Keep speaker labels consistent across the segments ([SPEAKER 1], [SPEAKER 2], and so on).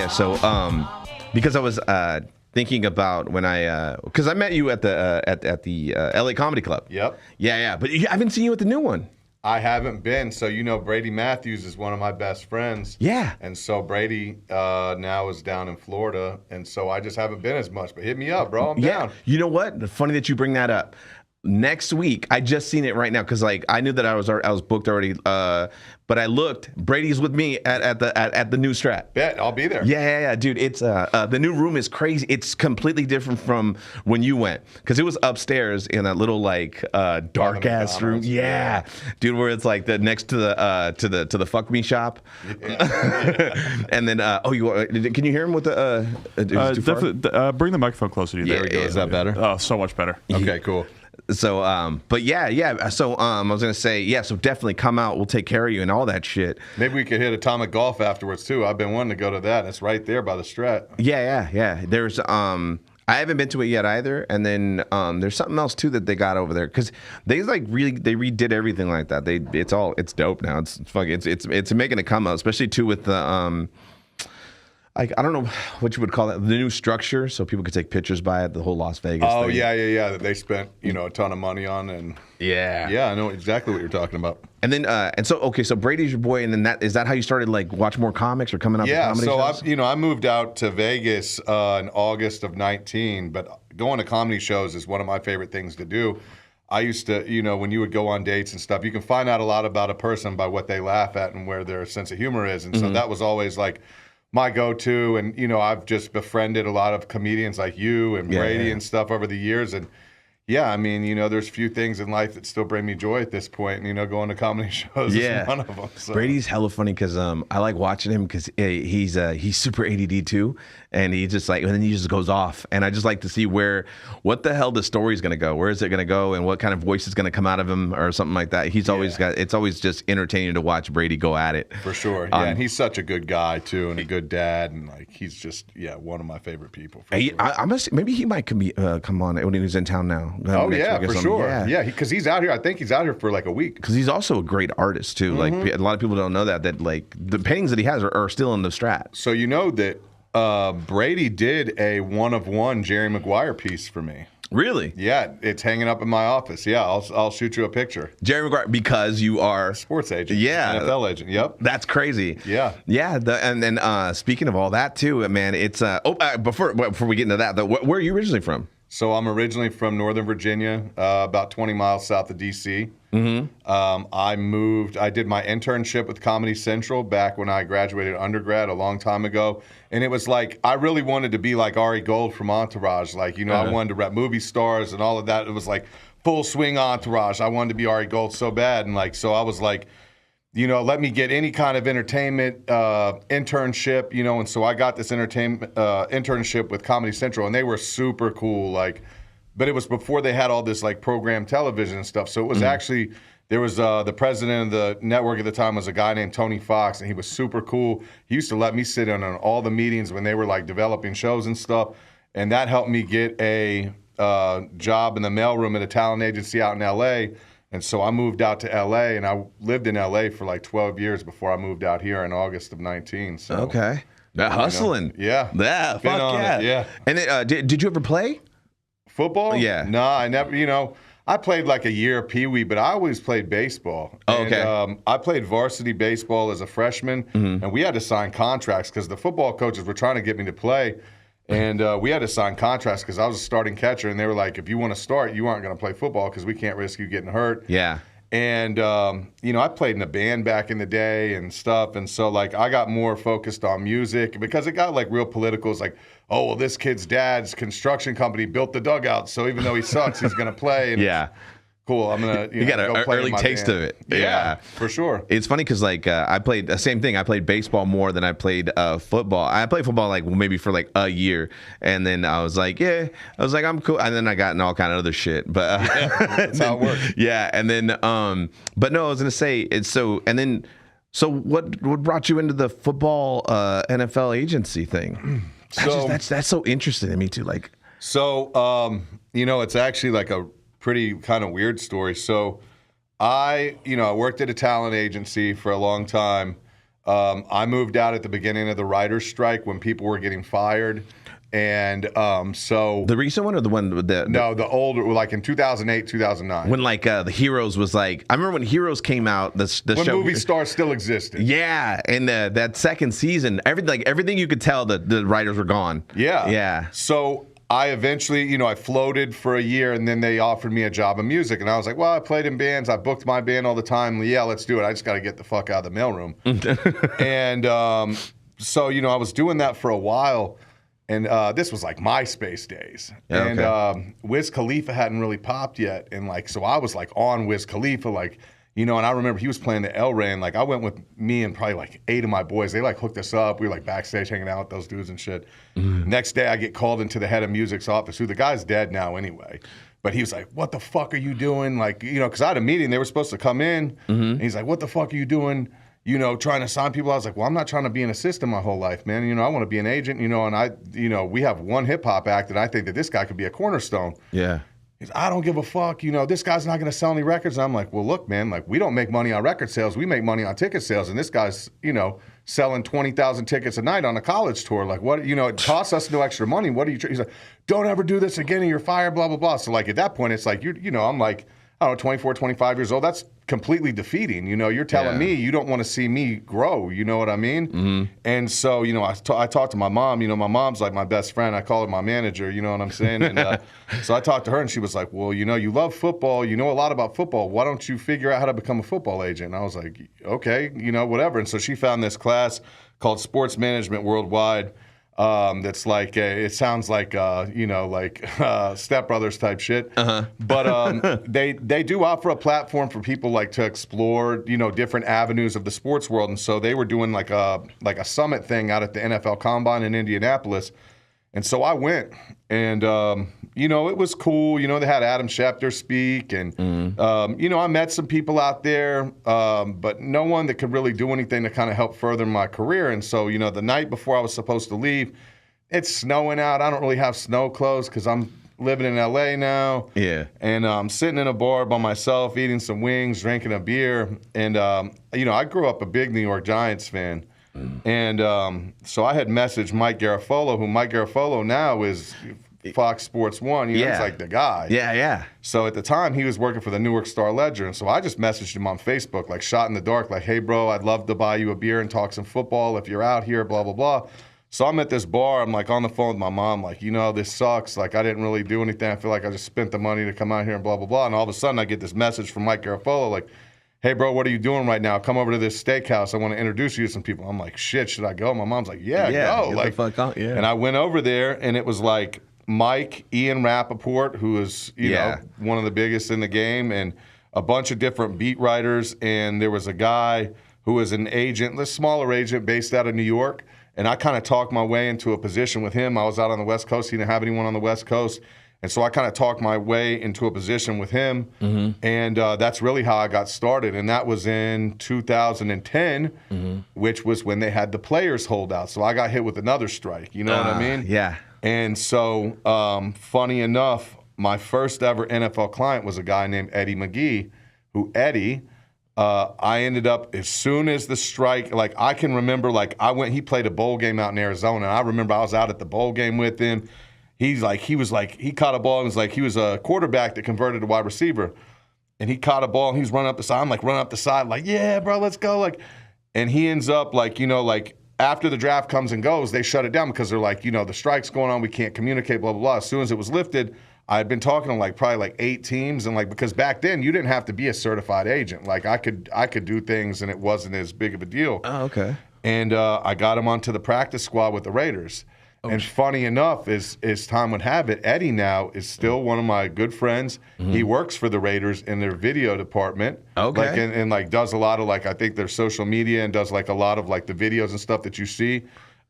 [SPEAKER 1] So because I was thinking about when because I met you at the LA Comedy Club.
[SPEAKER 2] Yep.
[SPEAKER 1] Yeah. But I haven't seen you at the new one.
[SPEAKER 2] I haven't been. So, Brady Matthews is one of my best friends.
[SPEAKER 1] Yeah.
[SPEAKER 2] And so Brady now is down in Florida. And so I just haven't been as much. But hit me up, bro. I'm down.
[SPEAKER 1] You know what? Funny that you bring that up. Next week, I just seen it right now because I knew that I was booked already. But I looked. Brady's with me at the new Strat.
[SPEAKER 2] Bet I'll be there.
[SPEAKER 1] Yeah, dude. It's the new room is crazy. It's completely different from when you went because it was upstairs in a little dark ass room. Yeah, dude, where it's like the next to the fuck me shop. Yeah. And then can you hear him with the?
[SPEAKER 3] Definitely bring the microphone closer to you.
[SPEAKER 2] There we go. Is that better?
[SPEAKER 3] Oh, so much better.
[SPEAKER 2] Okay, cool.
[SPEAKER 1] So, but yeah. So, I was gonna say, yeah. So definitely come out. We'll take care of you and all that shit.
[SPEAKER 2] Maybe we could hit Atomic Golf afterwards too. I've been wanting to go to that. It's right there by the Strat.
[SPEAKER 1] Yeah. There's I haven't been to it yet either. And then there's something else too that they got over there because they they redid everything like that. It's dope now. It's making it come out, especially too with the I don't know what you would call it, the new structure, so people could take pictures by it, the whole Las Vegas thing.
[SPEAKER 2] Yeah. That they spent, a ton of money on, and I know exactly what you're talking about.
[SPEAKER 1] And then, so Brady's your boy, and then is that how you started watch more comics or coming up?
[SPEAKER 2] Yeah,
[SPEAKER 1] with comedy shows?
[SPEAKER 2] I moved out to Vegas in August of 19, but going to comedy shows is one of my favorite things to do. I used to, when you would go on dates and stuff, you can find out a lot about a person by what they laugh at and where their sense of humor is, and so that was always my go-to, and I've just befriended a lot of comedians like you and Brady and stuff over the years, and there's few things in life that still bring me joy at this point, and going to comedy shows is one of them. So.
[SPEAKER 1] Brady's hella funny because I like watching him because he's super ADD too, and he just and then he just goes off, and I just like to see what the hell the story's gonna go, where is it gonna go, and what kind of voice is gonna come out of him or something like that. It's always just entertaining to watch Brady go at it.
[SPEAKER 2] For sure, yeah, and he's such a good guy too, and a good dad, and he's just one of my favorite people.
[SPEAKER 1] Sure. Maybe he might come on when he was in town now.
[SPEAKER 2] Oh yeah, for sure. Yeah, because he's out here. I think he's out here for a week.
[SPEAKER 1] Because he's also a great artist too. A lot of people don't know that the paintings that he has are still in the Strat.
[SPEAKER 2] So that Brady did a one-of-one Jerry Maguire piece for me.
[SPEAKER 1] Really?
[SPEAKER 2] Yeah, it's hanging up in my office. Yeah, I'll shoot you a picture.
[SPEAKER 1] Jerry Maguire, because you are
[SPEAKER 2] sports agent.
[SPEAKER 1] Yeah,
[SPEAKER 2] NFL agent. Yep,
[SPEAKER 1] that's crazy.
[SPEAKER 2] Yeah.
[SPEAKER 1] And then speaking of all that too, man, it's before we get into that, where are you originally from?
[SPEAKER 2] So I'm originally from Northern Virginia, about 20 miles south of D.C. I did my internship with Comedy Central back when I graduated undergrad a long time ago. And it was I really wanted to be like Ari Gold from Entourage. I wanted to rep movie stars and all of that. It was full swing Entourage. I wanted to be Ari Gold so bad. And so I was let me get any kind of entertainment internship, and so I got this entertainment internship with Comedy Central, and they were super cool, but it was before they had all this program television and stuff. So it was actually, there was the president of the network at the time was a guy named Tony Fox, and he was super cool. He used to let me sit in on all the meetings when they were developing shows and stuff, and that helped me get a job in the mailroom at a talent agency out in L.A., and so I moved out to L.A., and I lived in L.A. for 12 years before I moved out here in August of 19. So,
[SPEAKER 1] okay. Hustling.
[SPEAKER 2] Yeah.
[SPEAKER 1] Yeah. Fuck yeah.
[SPEAKER 2] Yeah.
[SPEAKER 1] And then, did you ever play?
[SPEAKER 2] Football?
[SPEAKER 1] Yeah.
[SPEAKER 2] No, I never, I played a year of Pee Wee, but I always played baseball.
[SPEAKER 1] Oh, okay.
[SPEAKER 2] And, I played varsity baseball as a freshman, and we had to sign contracts because the football coaches were trying to get me to play. And we had to sign contracts because I was a starting catcher, and they were like, if you want to start, you aren't going to play football because we can't risk you getting hurt.
[SPEAKER 1] Yeah.
[SPEAKER 2] And, I played in a band back in the day and stuff. And so, I got more focused on music because it got, real political. It's oh, well, this kid's dad's construction company built the dugout, so even though he sucks, he's going to play. And
[SPEAKER 1] yeah.
[SPEAKER 2] Cool. I'm going to
[SPEAKER 1] you got an early taste
[SPEAKER 2] band.
[SPEAKER 1] of it.
[SPEAKER 2] Yeah, for sure.
[SPEAKER 1] It's funny because I played the same thing. I played baseball more than I played football. I played football maybe for a year, and then I was I'm cool, and then I got in all kind of other shit. But
[SPEAKER 2] that's how it works.
[SPEAKER 1] Yeah, and then but no, I was gonna say it's so. And then so what brought you into the football NFL agency thing? That's so interesting to me too.
[SPEAKER 2] So it's actually a pretty kind of weird story. So I worked at a talent agency for a long time. I moved out at the beginning of the writer's strike when people were getting fired. And so
[SPEAKER 1] the recent one or the one with
[SPEAKER 2] the older, like in 2008, 2009,
[SPEAKER 1] when like the Heroes was like, I remember when Heroes came out, the
[SPEAKER 2] when
[SPEAKER 1] show,
[SPEAKER 2] Movie Star still existed.
[SPEAKER 1] Yeah, and that second season, everything you could tell that the writers were gone. Yeah.
[SPEAKER 2] So I eventually, I floated for a year, and then they offered me a job in music, and I was like, well, I played in bands, I booked my band all the time. Yeah, let's do it. I just got to get the fuck out of the mailroom. And so I was doing that for a while. And this was like MySpace days.
[SPEAKER 1] Yeah,
[SPEAKER 2] and
[SPEAKER 1] okay.
[SPEAKER 2] Wiz Khalifa hadn't really popped yet. And so I was like on Wiz Khalifa, and I remember he was playing the El Rey, and I went with me and probably like 8 of my boys. They hooked us up. We were backstage hanging out with those dudes and shit. Next day I get called into the head of music's office, who the guy's dead now anyway. But he was like, what the fuck are you doing? Because I had a meeting. They were supposed to come in. And he's like, what the fuck are you doing? Trying to sign people. I was like, well, I'm not trying to be an assistant my whole life, man. I want to be an agent, and we have one hip hop act, and I think that this guy could be a cornerstone.
[SPEAKER 1] Yeah.
[SPEAKER 2] He's, I don't give a fuck. This guy's not going to sell any records. And I'm like, well, look, man, we don't make money on record sales. We make money on ticket sales. And this guy's, selling 20,000 tickets a night on a college tour. What, it costs us no extra money. What are you, he's like, don't ever do this again and you're fired, blah, blah, blah. So at that point, it's like, I'm like, I don't know, 24, 25 years old. That's completely defeating. You're telling me you don't want to see me grow. You know what I mean? Mm-hmm. And so, I talked to my mom. My mom's like my best friend. I call her my manager. You know what I'm saying? And so I talked to her, and she was like, well, you love football. You know a lot about football. Why don't you figure out how to become a football agent? And I was like, okay, whatever. And so she found this class called Sports Management Worldwide. That's it sounds like Step Brothers type shit. Uh-huh. But they do offer a platform for people to explore different avenues of the sports world. And so they were doing like a summit thing out at the NFL Combine in Indianapolis. And so I went, and it was cool. They had Adam Schefter speak, and I met some people out there, but no one that could really do anything to kind of help further my career. And so, the night before I was supposed to leave, it's snowing out. I don't really have snow clothes because I'm living in LA now.
[SPEAKER 1] Yeah.
[SPEAKER 2] And I'm sitting in a bar by myself, eating some wings, drinking a beer, and I grew up a big New York Giants fan. And so I had messaged Mike Garafolo, who Mike Garafolo now is Fox Sports 1. He's like the guy.
[SPEAKER 1] Yeah.
[SPEAKER 2] So at the time, he was working for the Newark Star-Ledger. And so I just messaged him on Facebook, shot in the dark, hey, bro, I'd love to buy you a beer and talk some football if you're out here, blah, blah, blah. So I'm at this bar. I'm on the phone with my mom, this sucks. I didn't really do anything. I feel like I just spent the money to come out here and blah, blah, blah. And all of a sudden, I get this message from Mike Garafolo, hey, bro, what are you doing right now? Come over to this steakhouse. I want to introduce you to some people. I'm like, shit, should I go? My mom's like, yeah, go.
[SPEAKER 1] Get the fuck out. Yeah.
[SPEAKER 2] And I went over there, and it was Mike, Ian Rappaport, who is, one of the biggest in the game, and a bunch of different beat writers. And there was a guy who was an agent, a smaller agent based out of New York. And I kind of talked my way into a position with him. I was out on the West Coast. He didn't have anyone on the West Coast. And so I kind of talked my way into a position with him, and that's really how I got started. And that was in 2010, which was when they had the players holdout. So I got hit with another strike, you know what I mean?
[SPEAKER 1] Yeah.
[SPEAKER 2] And so, funny enough, my first ever NFL client was a guy named Eddie McGee, who I ended up, as soon as the strike, I can remember, he played a bowl game out in Arizona. And I remember I was out at the bowl game with him. He caught a ball and he was a quarterback that converted to wide receiver. And he caught a ball and he's running up the side. I'm running up the side, yeah, bro, let's go. And he ends up after the draft comes and goes, they shut it down because they're the strike's going on, we can't communicate, blah, blah, blah. As soon as it was lifted, I had been talking to probably 8 teams, and because back then you didn't have to be a certified agent. I could do things and it wasn't as big of a deal.
[SPEAKER 1] Oh, okay.
[SPEAKER 2] And I got him onto the practice squad with the Raiders. And funny enough, as time would have it, Eddie now is still one of my good friends. Mm-hmm. He works for the Raiders in their video department.
[SPEAKER 1] Okay.
[SPEAKER 2] And does a lot of I think their social media and does a lot of the videos and stuff that you see.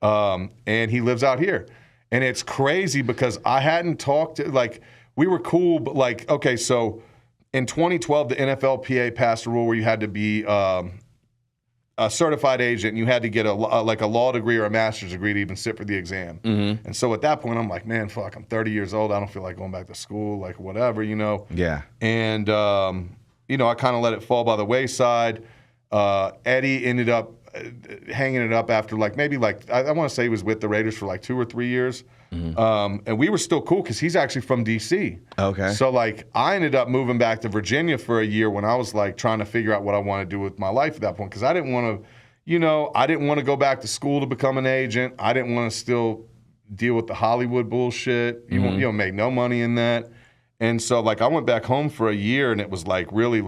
[SPEAKER 2] And he lives out here. And it's crazy because I hadn't talked to, we were cool, but okay, so in 2012, the NFLPA passed a rule where you had to be a certified agent, and you had to get a law degree or a master's degree to even sit for the exam. Mm-hmm. And so at that point, I'm man, fuck, I'm 30 years old. I don't feel like going back to school, whatever,
[SPEAKER 1] Yeah.
[SPEAKER 2] And, I kind of let it fall by the wayside. Eddie ended up hanging it up after maybe I want to say he was with the Raiders for 2 or 3 years. And we were still cool because he's actually from D.C.
[SPEAKER 1] Okay.
[SPEAKER 2] So I ended up moving back to Virginia for a year when I was trying to figure out what I want to do with my life at that point, because I didn't want to, I didn't want to go back to school to become an agent. I didn't want to still deal with the Hollywood bullshit. You don't make no money in that. And so I went back home for a year, and it was really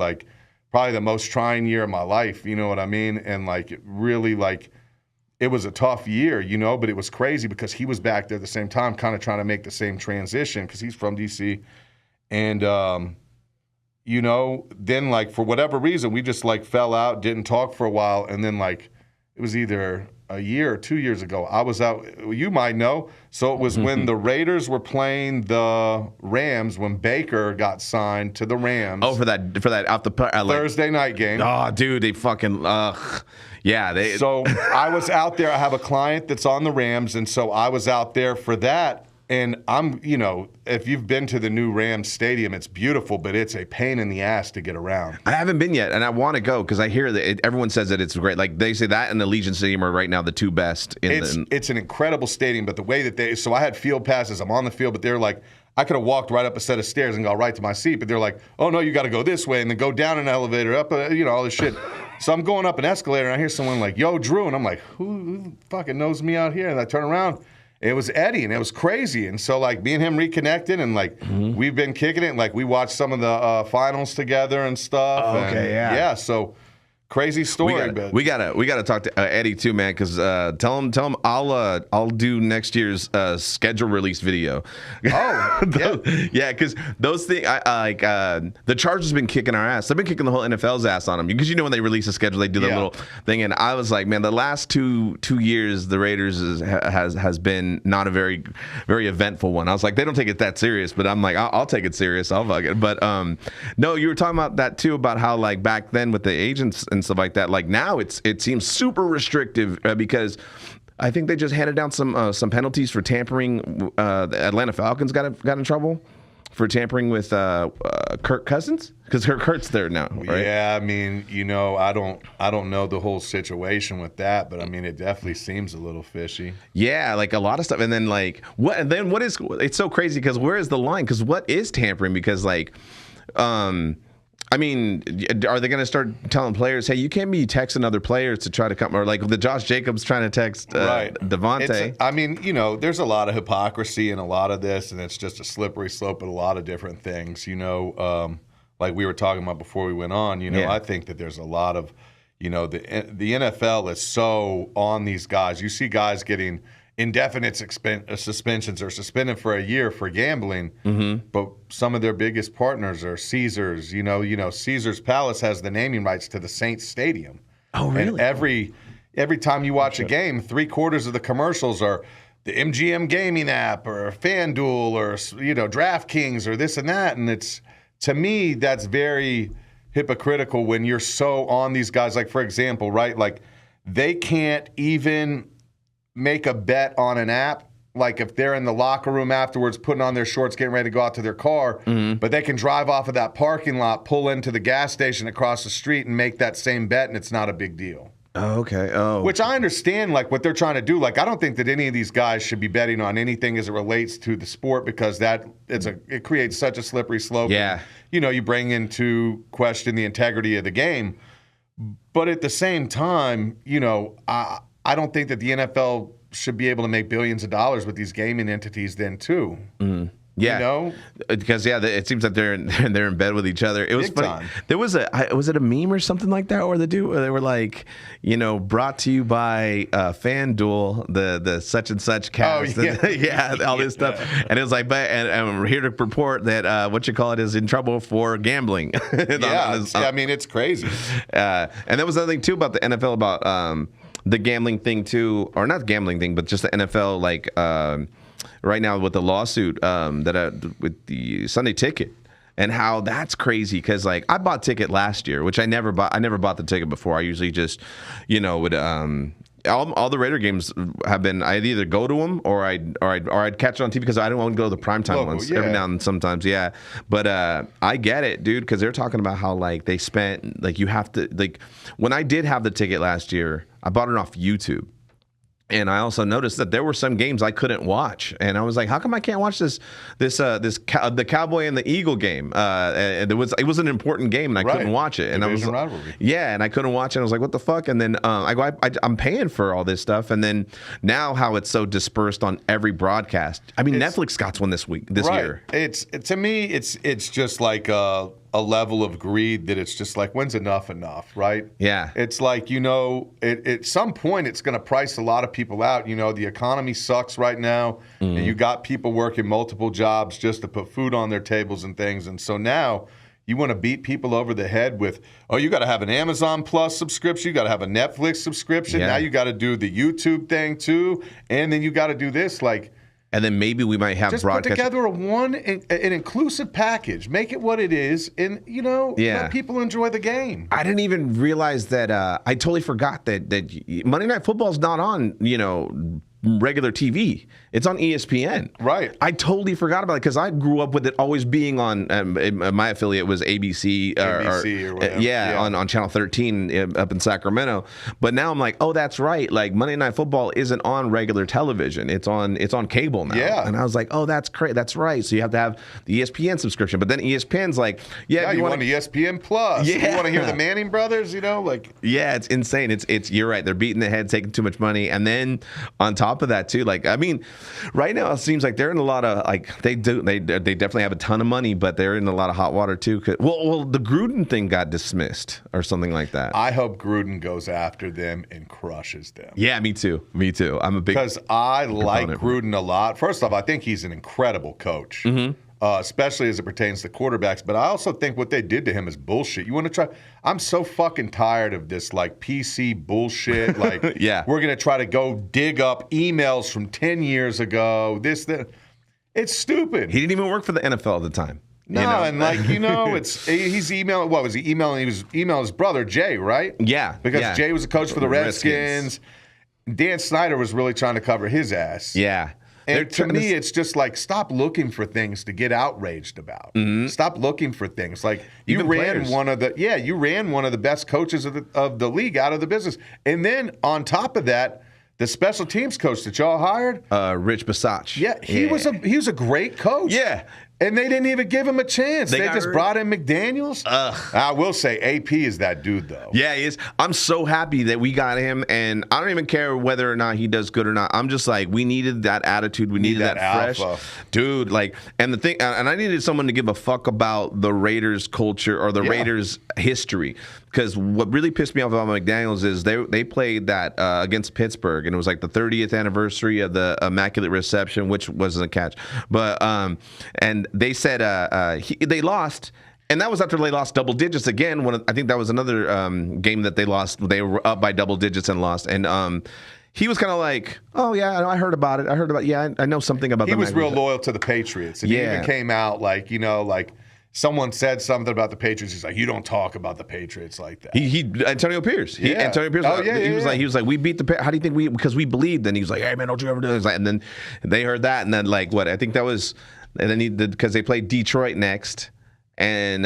[SPEAKER 2] probably the most trying year of my life. You know what I mean? And it really it was a tough year, but it was crazy because he was back there at the same time, kind of trying to make the same transition because he's from D.C. And, then for whatever reason, we just fell out, didn't talk for a while. And then it was either a year or 2 years ago, I was out, you might know. So it was when the Raiders were playing the Rams, when Baker got signed to the Rams.
[SPEAKER 1] Oh, for that out the
[SPEAKER 2] Thursday night game.
[SPEAKER 1] Oh, dude, they fucking yeah.
[SPEAKER 2] So I was out there. I have a client that's on the Rams, and so I was out there for that. And I'm, if you've been to the new Rams stadium, it's beautiful, but it's a pain in the ass to get around.
[SPEAKER 1] I haven't been yet, and I want to go because I hear that everyone says that it's great. They say that and the Allegiant Stadium are right now the two best.
[SPEAKER 2] It's an incredible stadium, but the way that so I had field passes. I'm on the field, but they're I could have walked right up a set of stairs and go right to my seat, but they're oh, no, you got to go this way and then go down an elevator, up, all this shit. So I'm going up an escalator, and I hear someone yo, Drew, and I'm who fucking knows me out here? And I turn around. It was Eddie, and it was crazy. And so, me and him reconnected, and, we've been kicking it. And, we watched some of the finals together and stuff.
[SPEAKER 1] Oh, okay, yeah.
[SPEAKER 2] Yeah, so crazy story.
[SPEAKER 1] We gotta talk to Eddie too, man. Because tell him I'll do next year's schedule release video.
[SPEAKER 2] Oh,
[SPEAKER 1] yeah, because those things, the Chargers have been kicking our ass. They've been kicking the whole NFL's ass on them. Because when they release a schedule, they do the little thing. And I was man, the last two years, the Raiders has been not a very, very eventful one. I was they don't take it that serious, but I'm I'll take it serious. I'll fuck it. But no, you were talking about that too, about how back then with the agents and stuff like that. Now it seems super restrictive because I think they just handed down some penalties for tampering. The Atlanta Falcons got in trouble for tampering with Kirk Cousins because Kirk's there now, right?
[SPEAKER 2] Yeah, I mean, I don't know the whole situation with that, but I mean, it definitely seems a little fishy.
[SPEAKER 1] Yeah, a lot of stuff, and then what? And then what is? It's so crazy because where is the line? Because what is tampering? Because I mean, are they going to start telling players, hey, you can't be texting other players to try to come, or the Josh Jacobs trying to text Devontae?
[SPEAKER 2] I mean, there's a lot of hypocrisy in a lot of this, and it's just a slippery slope at a lot of different things, like we were talking about before we went on, I think that there's a lot of, the NFL is so on these guys. You see guys getting indefinite suspensions or suspended for a year for gambling, but some of their biggest partners are Caesars. Caesars Palace has the naming rights to the Saints Stadium.
[SPEAKER 1] Oh, really?
[SPEAKER 2] And every time you watch a game, 3/4 of the commercials are the MGM gaming app or FanDuel or DraftKings or this and that. And to me, that's very hypocritical when you're so on these guys. For example, right? They can't even make a bet on an app, if they're in the locker room afterwards putting on their shorts, getting ready to go out to their car, but they can drive off of that parking lot, pull into the gas station across the street and make that same bet, and it's not a big deal.
[SPEAKER 1] Oh, okay. Oh.
[SPEAKER 2] Which I understand, what they're trying to do. I don't think that any of these guys should be betting on anything as it relates to the sport because it creates such a slippery slope.
[SPEAKER 1] Yeah.
[SPEAKER 2] You bring into question the integrity of the game. But at the same time, I don't think that the NFL should be able to make billions of dollars with these gaming entities then too.
[SPEAKER 1] Yeah, because it seems like they're in bed with each other. It was
[SPEAKER 2] Big
[SPEAKER 1] funny.
[SPEAKER 2] time.
[SPEAKER 1] There was was it a meme or something like that, or they were brought to you by FanDuel, the such and such cast,
[SPEAKER 2] oh, yeah.
[SPEAKER 1] all this stuff, and it was and we're here to report that is in trouble for gambling.
[SPEAKER 2] I mean it's crazy.
[SPEAKER 1] And there was another thing too about the NFL about the gambling thing too, or not gambling thing, but just the NFL right now with the lawsuit with the Sunday Ticket and how that's crazy because I bought ticket last year, which I never bought the ticket before. I usually just would all the Raider games have been. I'd either go to them or I'd catch it on TV because I don't want to go to the primetime ones every now and then sometimes. Yeah, but I get it, dude, because they're talking about how like they spent like you have to like when I did have the ticket last year, I bought it off YouTube. And I also noticed that there were some games I couldn't watch, and I was like, "How come I can't watch the Cowboy and the Eagle game?" And it was an important game, and I couldn't watch it. And
[SPEAKER 2] Division rivalry.
[SPEAKER 1] Yeah, and I couldn't watch it. I was like, "What the fuck?" And then I'm paying for all this stuff, and then now how it's so dispersed on every broadcast. I mean, Netflix got one this year.
[SPEAKER 2] It's to me, it's just like a level of greed that it's just like, when's enough, right?
[SPEAKER 1] Yeah.
[SPEAKER 2] It's like, at some point it's going to price a lot of people out. The economy sucks right now, and you got people working multiple jobs just to put food on their tables and things. And so now you want to beat people over the head with, you got to have an Amazon Plus subscription, you got to have a Netflix subscription. Yeah. Now you got to do the YouTube thing too, and then you got to do this, like.
[SPEAKER 1] And then maybe we might have
[SPEAKER 2] just
[SPEAKER 1] broadcast.
[SPEAKER 2] Put together an inclusive package. Make it what it is, and let people enjoy the game.
[SPEAKER 1] I didn't even realize that. I totally forgot that Monday Night Football is not on regular TV. It's on ESPN.
[SPEAKER 2] Right.
[SPEAKER 1] I totally forgot about it because I grew up with it always being on. My affiliate was ABC.
[SPEAKER 2] or whatever.
[SPEAKER 1] On Channel 13 up in Sacramento. But now I'm like, oh, that's right. Like Monday Night Football isn't on regular television. It's on cable now.
[SPEAKER 2] Yeah.
[SPEAKER 1] And I was like, oh, that's great. That's right. So you have to have the ESPN subscription. But then ESPN's like,
[SPEAKER 2] you want ESPN Plus.
[SPEAKER 1] Yeah.
[SPEAKER 2] You want to hear the Manning brothers.
[SPEAKER 1] Yeah, it's insane. It's you're right. They're beating the head, taking too much money, and then on top of that too, like I mean, right now it seems like they're in a lot of like they definitely have a ton of money, but they're in a lot of hot water too. Well, the Gruden thing got dismissed or something like that.
[SPEAKER 2] I hope Gruden goes after them and crushes them.
[SPEAKER 1] Yeah, me too. I'm a big
[SPEAKER 2] because I like Gruden a lot. First off, I think he's an incredible coach.
[SPEAKER 1] Mm-hmm.
[SPEAKER 2] Especially as it pertains to quarterbacks. But I also think what they did to him is bullshit. You want to try? I'm so fucking tired of this like PC bullshit. Like,
[SPEAKER 1] yeah,
[SPEAKER 2] we're going to try to go dig up emails from 10 years ago. This, that. It's stupid.
[SPEAKER 1] He didn't even work for the NFL at the time.
[SPEAKER 2] No, and he's emailing. What was he emailing? He was emailing his brother Jay, right?
[SPEAKER 1] Yeah,
[SPEAKER 2] because Jay was a coach for the Redskins. Dan Snyder was really trying to cover his ass.
[SPEAKER 1] Yeah.
[SPEAKER 2] And to me, it's just like, stop looking for things to get outraged about.
[SPEAKER 1] Mm-hmm.
[SPEAKER 2] Stop looking for things. Like you ran one of the best coaches of the league out of the business. And then on top of that, the special teams coach that y'all hired,
[SPEAKER 1] Rich Bisaccia.
[SPEAKER 2] Yeah, he was a great coach.
[SPEAKER 1] Yeah.
[SPEAKER 2] And they didn't even give him a chance. They just brought in McDaniels. I will say AP is that dude, though.
[SPEAKER 1] Yeah, he is. I'm so happy that we got him, and I don't even care whether or not he does good or not. I'm just like, we needed that attitude. We needed that fresh.
[SPEAKER 2] Alpha.
[SPEAKER 1] Dude, like, and the thing, and I needed someone to give a fuck about the Raiders culture or the Raiders history. Because what really pissed me off about McDaniels is they played that against Pittsburgh, and it was like the 30th anniversary of the Immaculate Reception, which wasn't a catch. But and they said they lost, and that was after they lost double digits again. I think that was another game that they lost. They were up by double digits and lost. And he was kind of like, oh, yeah, I heard about it. Yeah, I know something about that.
[SPEAKER 2] He was real loyal to the Patriots. And he even came out like, someone said something about the Patriots. He's like, you don't talk about the Patriots like that.
[SPEAKER 1] Antonio Pierce. Antonio Pierce. He was like, we beat the. How do you think because we believed? And he was like, hey man, don't you ever do this? And then they heard that, and then like what? I think that was, and then because they played Detroit next, and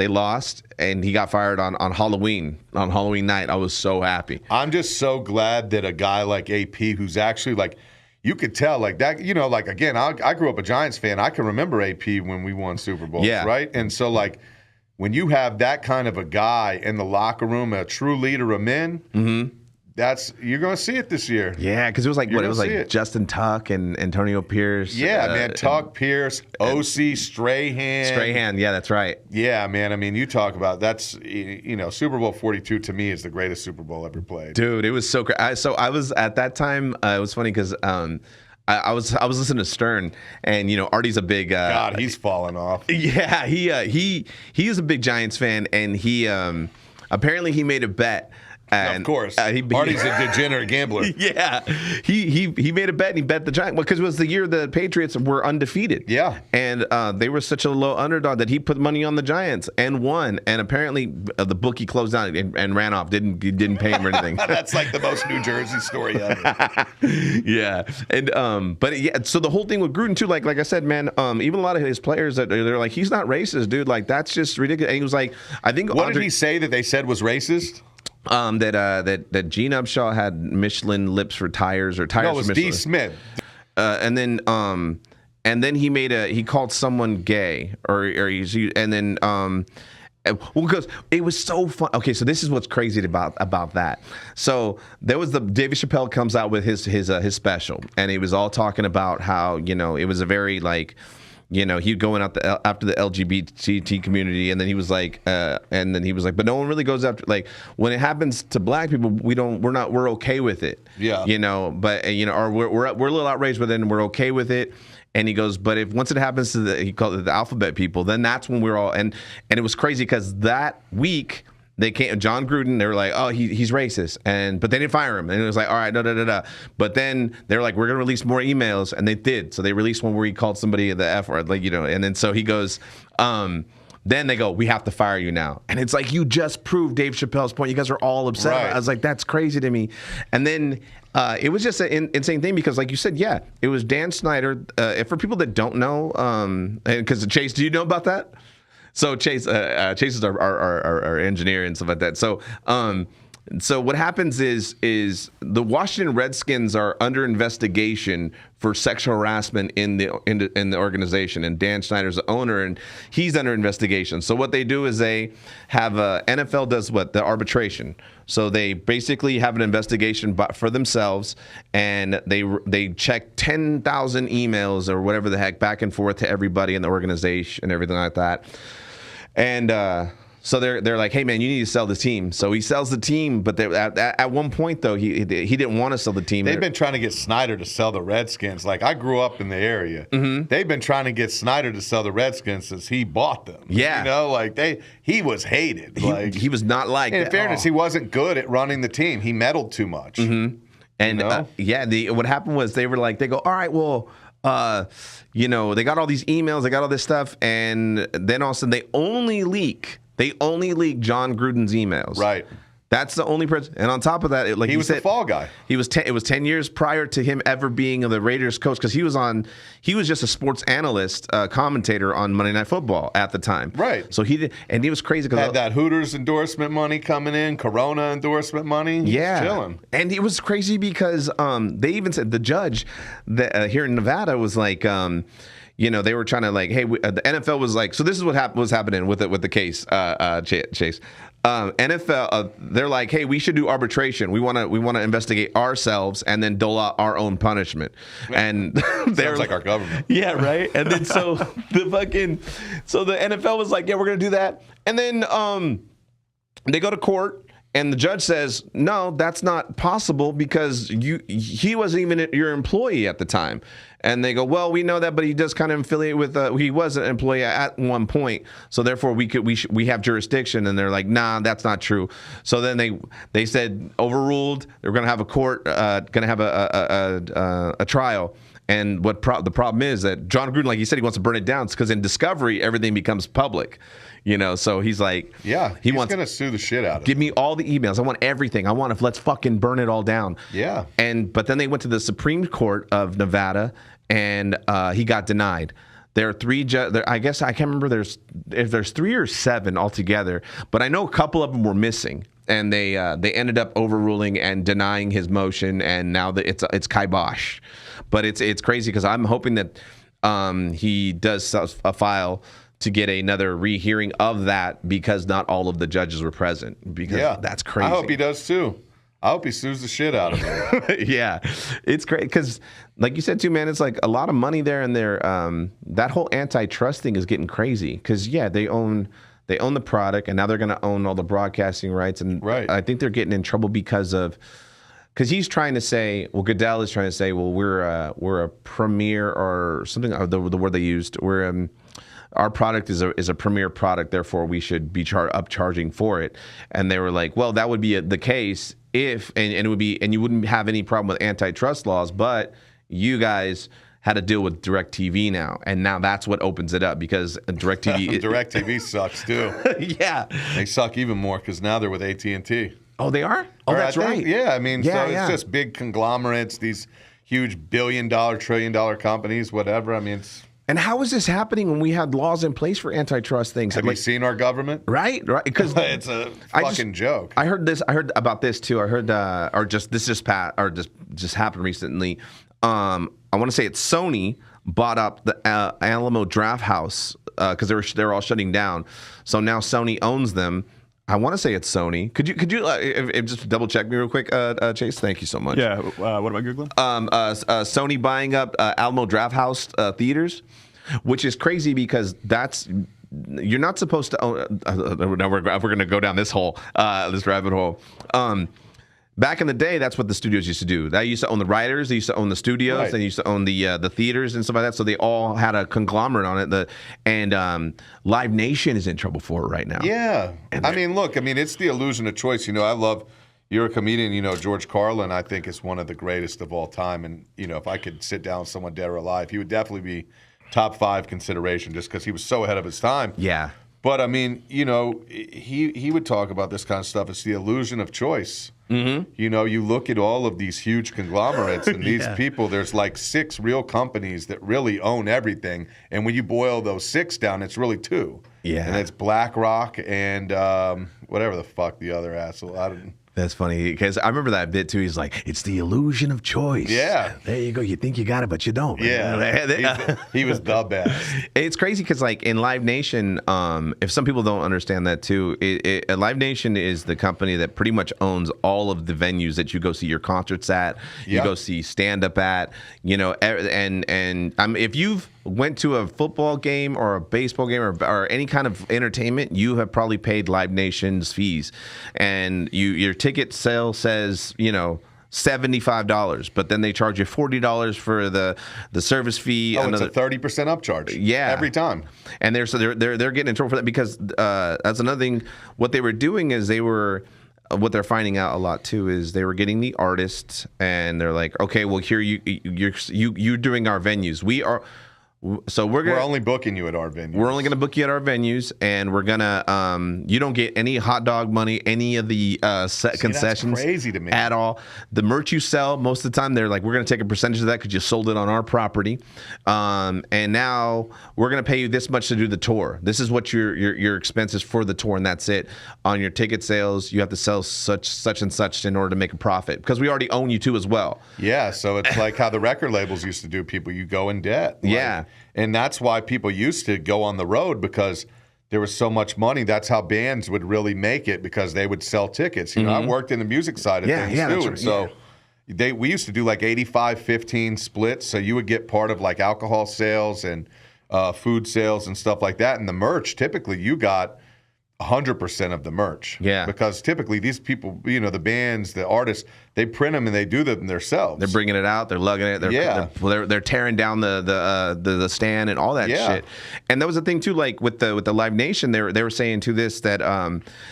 [SPEAKER 1] they lost, and he got fired on Halloween night. I was so happy.
[SPEAKER 2] I'm just so glad that a guy like AP, who's actually like. You could tell, like that, like, again, I grew up a Giants fan. I can remember AP when we won Super Bowls, right? And so, like, when you have that kind of a guy in the locker room, a true leader of men, you're going to see it this year.
[SPEAKER 1] Yeah, because it was like, Justin Tuck and Antonio Pierce.
[SPEAKER 2] Yeah, man, Tuck, Pierce, OC, Strahan.
[SPEAKER 1] Strahan, yeah, that's right.
[SPEAKER 2] Yeah, man, I mean, you talk about, that's, Super Bowl 42 to me is the greatest Super Bowl ever played.
[SPEAKER 1] Dude, it was so great. So I was, at that time, it was funny because I was listening to Stern, and Artie's a big
[SPEAKER 2] God, he's fallen off.
[SPEAKER 1] Yeah, he is a big Giants fan, and he apparently he made a bet. And,
[SPEAKER 2] of course.
[SPEAKER 1] Artie's
[SPEAKER 2] a degenerate gambler.
[SPEAKER 1] Yeah. He made a bet and he bet the Giants. Well, because it was the year the Patriots were undefeated.
[SPEAKER 2] Yeah.
[SPEAKER 1] And they were such a low underdog that he put money on the Giants and won. And apparently the bookie closed down and ran off. Didn't pay him or anything.
[SPEAKER 2] That's like the most New Jersey story ever.
[SPEAKER 1] Yeah. And but yeah, so the whole thing with Gruden too, like I said, man, even a lot of his players that they're like, he's not racist, dude. Like that's just ridiculous. And he was like, I think
[SPEAKER 2] what did he say that they said was racist?
[SPEAKER 1] That Gene Upshaw had Michelin lips for tires or tires.
[SPEAKER 2] No, it was
[SPEAKER 1] for
[SPEAKER 2] D.
[SPEAKER 1] Michelin.
[SPEAKER 2] Smith.
[SPEAKER 1] And then he called someone gay and then well, because it was so fun. Okay, so this is what's crazy about that. So there was David Chappelle comes out with his special, and he was all talking about how it was a very like. He'd going out after the LGBT community, and then he was like, but no one really goes after, like, when it happens to black people, we're okay with it. Yeah. But or we're a little outraged, but then we're okay with it. And he goes, but if once it happens to he called it the alphabet people, then that's when we're all and it was crazy because that week. They came, John Gruden, they were like, oh, he's racist. But they didn't fire him. And it was like, all right, no. But then they were like, we're going to release more emails. And they did. So they released one where he called somebody the F word, and then so he goes, then they go, we have to fire you now. And it's like, you just proved Dave Chappelle's point. You guys are all upset. Right. I was like, that's crazy to me. And then it was just an insane thing because, like you said, yeah, it was Dan Snyder. For people that don't know, because Chase, do you know about that? So Chase is our engineer and stuff like that. So so what happens is the Washington Redskins are under investigation for sexual harassment in the organization, and Dan Snyder's the owner, and he's under investigation. So what they do is they have NFL does the arbitration. So they basically have an investigation for themselves, and they check 10,000 emails or whatever the heck back and forth to everybody in the organization and everything like that. And so they're like, hey man, you need to sell the team. So he sells the team, but at one point though, he didn't want to sell the team.
[SPEAKER 2] They've been trying to get Snyder to sell the Redskins. Like I grew up in the area. Mm-hmm. They've been trying to get Snyder to sell the Redskins since he bought them. Yeah, he was hated.
[SPEAKER 1] He was not liked.
[SPEAKER 2] In fairness, he wasn't good at running the team. He meddled too much. Mm-hmm.
[SPEAKER 1] And what happened was they go, all right, well. They got all these emails, they got all this stuff, and then all of a sudden they only leak John Gruden's emails. Right. That's the only person. And on top of that,
[SPEAKER 2] he was the fall guy.
[SPEAKER 1] It was 10 years prior to him ever being the Raiders coach because he was just a sports analyst, commentator on Monday Night Football at the time. Right. So he did, and he was crazy because
[SPEAKER 2] had that Hooters endorsement money coming in, Corona endorsement money. He was chilling.
[SPEAKER 1] And it was crazy because they even said the judge that here in Nevada was like. They were trying to like, hey, the NFL was like, so this is what was happening with the case, Chase. NFL, they're like, hey, we should do arbitration. We want to investigate ourselves and then dole out our own punishment. And
[SPEAKER 2] they're like our government.
[SPEAKER 1] Yeah, right. And then so the NFL was like, yeah, we're gonna do that. And then they go to court. And the judge says, no, that's not possible because he wasn't even your employee at the time. And they go, well, we know that, but he does kind of affiliate with, he was an employee at one point. So therefore we have jurisdiction. And they're like, nah, that's not true. So then they said overruled. They're going to have a court, going to have a trial. And the problem is that John Gruden, like he said, he wants to burn it down because in Discovery, everything becomes public. So he's like,
[SPEAKER 2] yeah, he's going to sue the shit out of it.
[SPEAKER 1] Give me all the emails. I want everything. Let's fucking burn it all down.
[SPEAKER 2] Yeah.
[SPEAKER 1] But then they went to the Supreme Court of Nevada and he got denied. There are three I guess I can't remember if there's 3 or 7 altogether, but I know a couple of them were missing. And they ended up overruling and denying his motion, and now it's kibosh. But it's crazy because I'm hoping that he does a file to get another rehearing of that because not all of the judges were present. Because that's crazy.
[SPEAKER 2] I hope he does too. I hope he sues the shit out of him.
[SPEAKER 1] Yeah, it's great because, like you said too, man, it's like a lot of money there, and that whole antitrust thing is getting crazy because they own the product, and now they're going to own all the broadcasting rights, and I think they're getting in trouble because he's trying to say, well, Goodell is trying to say, well, we're a premier or something, the word they used, we're our product is a premier product, therefore we should be upcharging for it. And they were like, well, that would be the case if, and it would be, and you wouldn't have any problem with antitrust laws, but you guys had to deal with DirecTV now, and now that's what opens it up because DirecTV.
[SPEAKER 2] DirecTV sucks too.
[SPEAKER 1] Yeah,
[SPEAKER 2] they suck even more because now they're with AT&T.
[SPEAKER 1] Oh, they are? Oh, that's right.
[SPEAKER 2] Yeah, I mean, it's just big conglomerates, these huge billion-dollar, trillion-dollar companies, whatever. I mean, it's.
[SPEAKER 1] And how is this happening when we had laws in place for antitrust things?
[SPEAKER 2] Have you seen our government?
[SPEAKER 1] Right. Because
[SPEAKER 2] it's a fucking joke.
[SPEAKER 1] I heard this. I heard about this too. I heard, just happened recently. I want to say it's Sony bought up the Alamo Draft House because they're all shutting down. So now Sony owns them. I want to say it's Sony. Could you if just double check me real quick, Chase? Thank you so much.
[SPEAKER 3] Yeah. What am I googling?
[SPEAKER 1] Sony buying up Alamo Draft House theaters, which is crazy because you're not supposed to own. Now we're going to go down this rabbit hole. Back in the day, that's what the studios used to do. They used to own the writers, they used to own the studios,
[SPEAKER 2] right.
[SPEAKER 1] They used to own the theaters and stuff like that. So they all had a conglomerate on it. And Live Nation is in trouble for it right now.
[SPEAKER 2] Yeah. It's the illusion of choice. You're a comedian, George Carlin, I think is one of the greatest of all time. And, if I could sit down with someone dead or alive, he would definitely be top 5 consideration just because he was so ahead of his time.
[SPEAKER 1] Yeah.
[SPEAKER 2] But, he would talk about this kind of stuff. It's the illusion of choice. Mm-hmm. You look at all of these huge conglomerates and these people, there's like 6 real companies that really own everything. And when you boil those 6 down, it's really 2.
[SPEAKER 1] Yeah.
[SPEAKER 2] And it's BlackRock and whatever the fuck the other asshole.
[SPEAKER 1] That's funny because I remember that bit too. He's like, "It's the illusion of choice."
[SPEAKER 2] Yeah,
[SPEAKER 1] there you go. You think you got it, but you don't.
[SPEAKER 2] Yeah, he was the best.
[SPEAKER 1] It's crazy because, like in Live Nation, if some people don't understand that too, Live Nation is the company that pretty much owns all of the venues that you go see your concerts at, you go see stand up at, and if you've went to a football game or a baseball game or any kind of entertainment, you have probably paid Live Nation's fees, and your ticket sale says $75, but then they charge you $40 for the service fee.
[SPEAKER 2] Oh, it's a 30% upcharge.
[SPEAKER 1] Yeah,
[SPEAKER 2] every time. And
[SPEAKER 1] they're getting in trouble for that because that's another thing. What they were doing is what they're finding out a lot too is they were getting the artists and they're like, okay, well here you're doing our venues. We're
[SPEAKER 2] only booking you at our venues.
[SPEAKER 1] We're only going to book you at our venues, and we're gonna. You don't get any hot dog money, any of the concessions.
[SPEAKER 2] That's crazy to me
[SPEAKER 1] at all. The merch you sell, most of the time, they're like, we're going to take a percentage of that because you sold it on our property, and now we're going to pay you this much to do the tour. This is what your expenses for the tour, and that's it. On your ticket sales, you have to sell such and such in order to make a profit because we already own you too as well.
[SPEAKER 2] Yeah, so it's like how the record labels used to do. People, you go in debt.
[SPEAKER 1] Yeah.
[SPEAKER 2] And that's why people used to go on the road because there was so much money. That's how bands would really make it because they would sell tickets. I worked in the music side of things too. And so we used to do like 85-15 splits. So you would get part of like alcohol sales and food sales and stuff like that. And the merch, typically you got 100% of the merch.
[SPEAKER 1] Yeah.
[SPEAKER 2] Because typically these people, the bands, the artists, they print them and they do them themselves.
[SPEAKER 1] They're bringing it out. They're lugging it. They're tearing down the stand and all that shit. And that was the thing too. Like with the Live Nation, they were saying to this that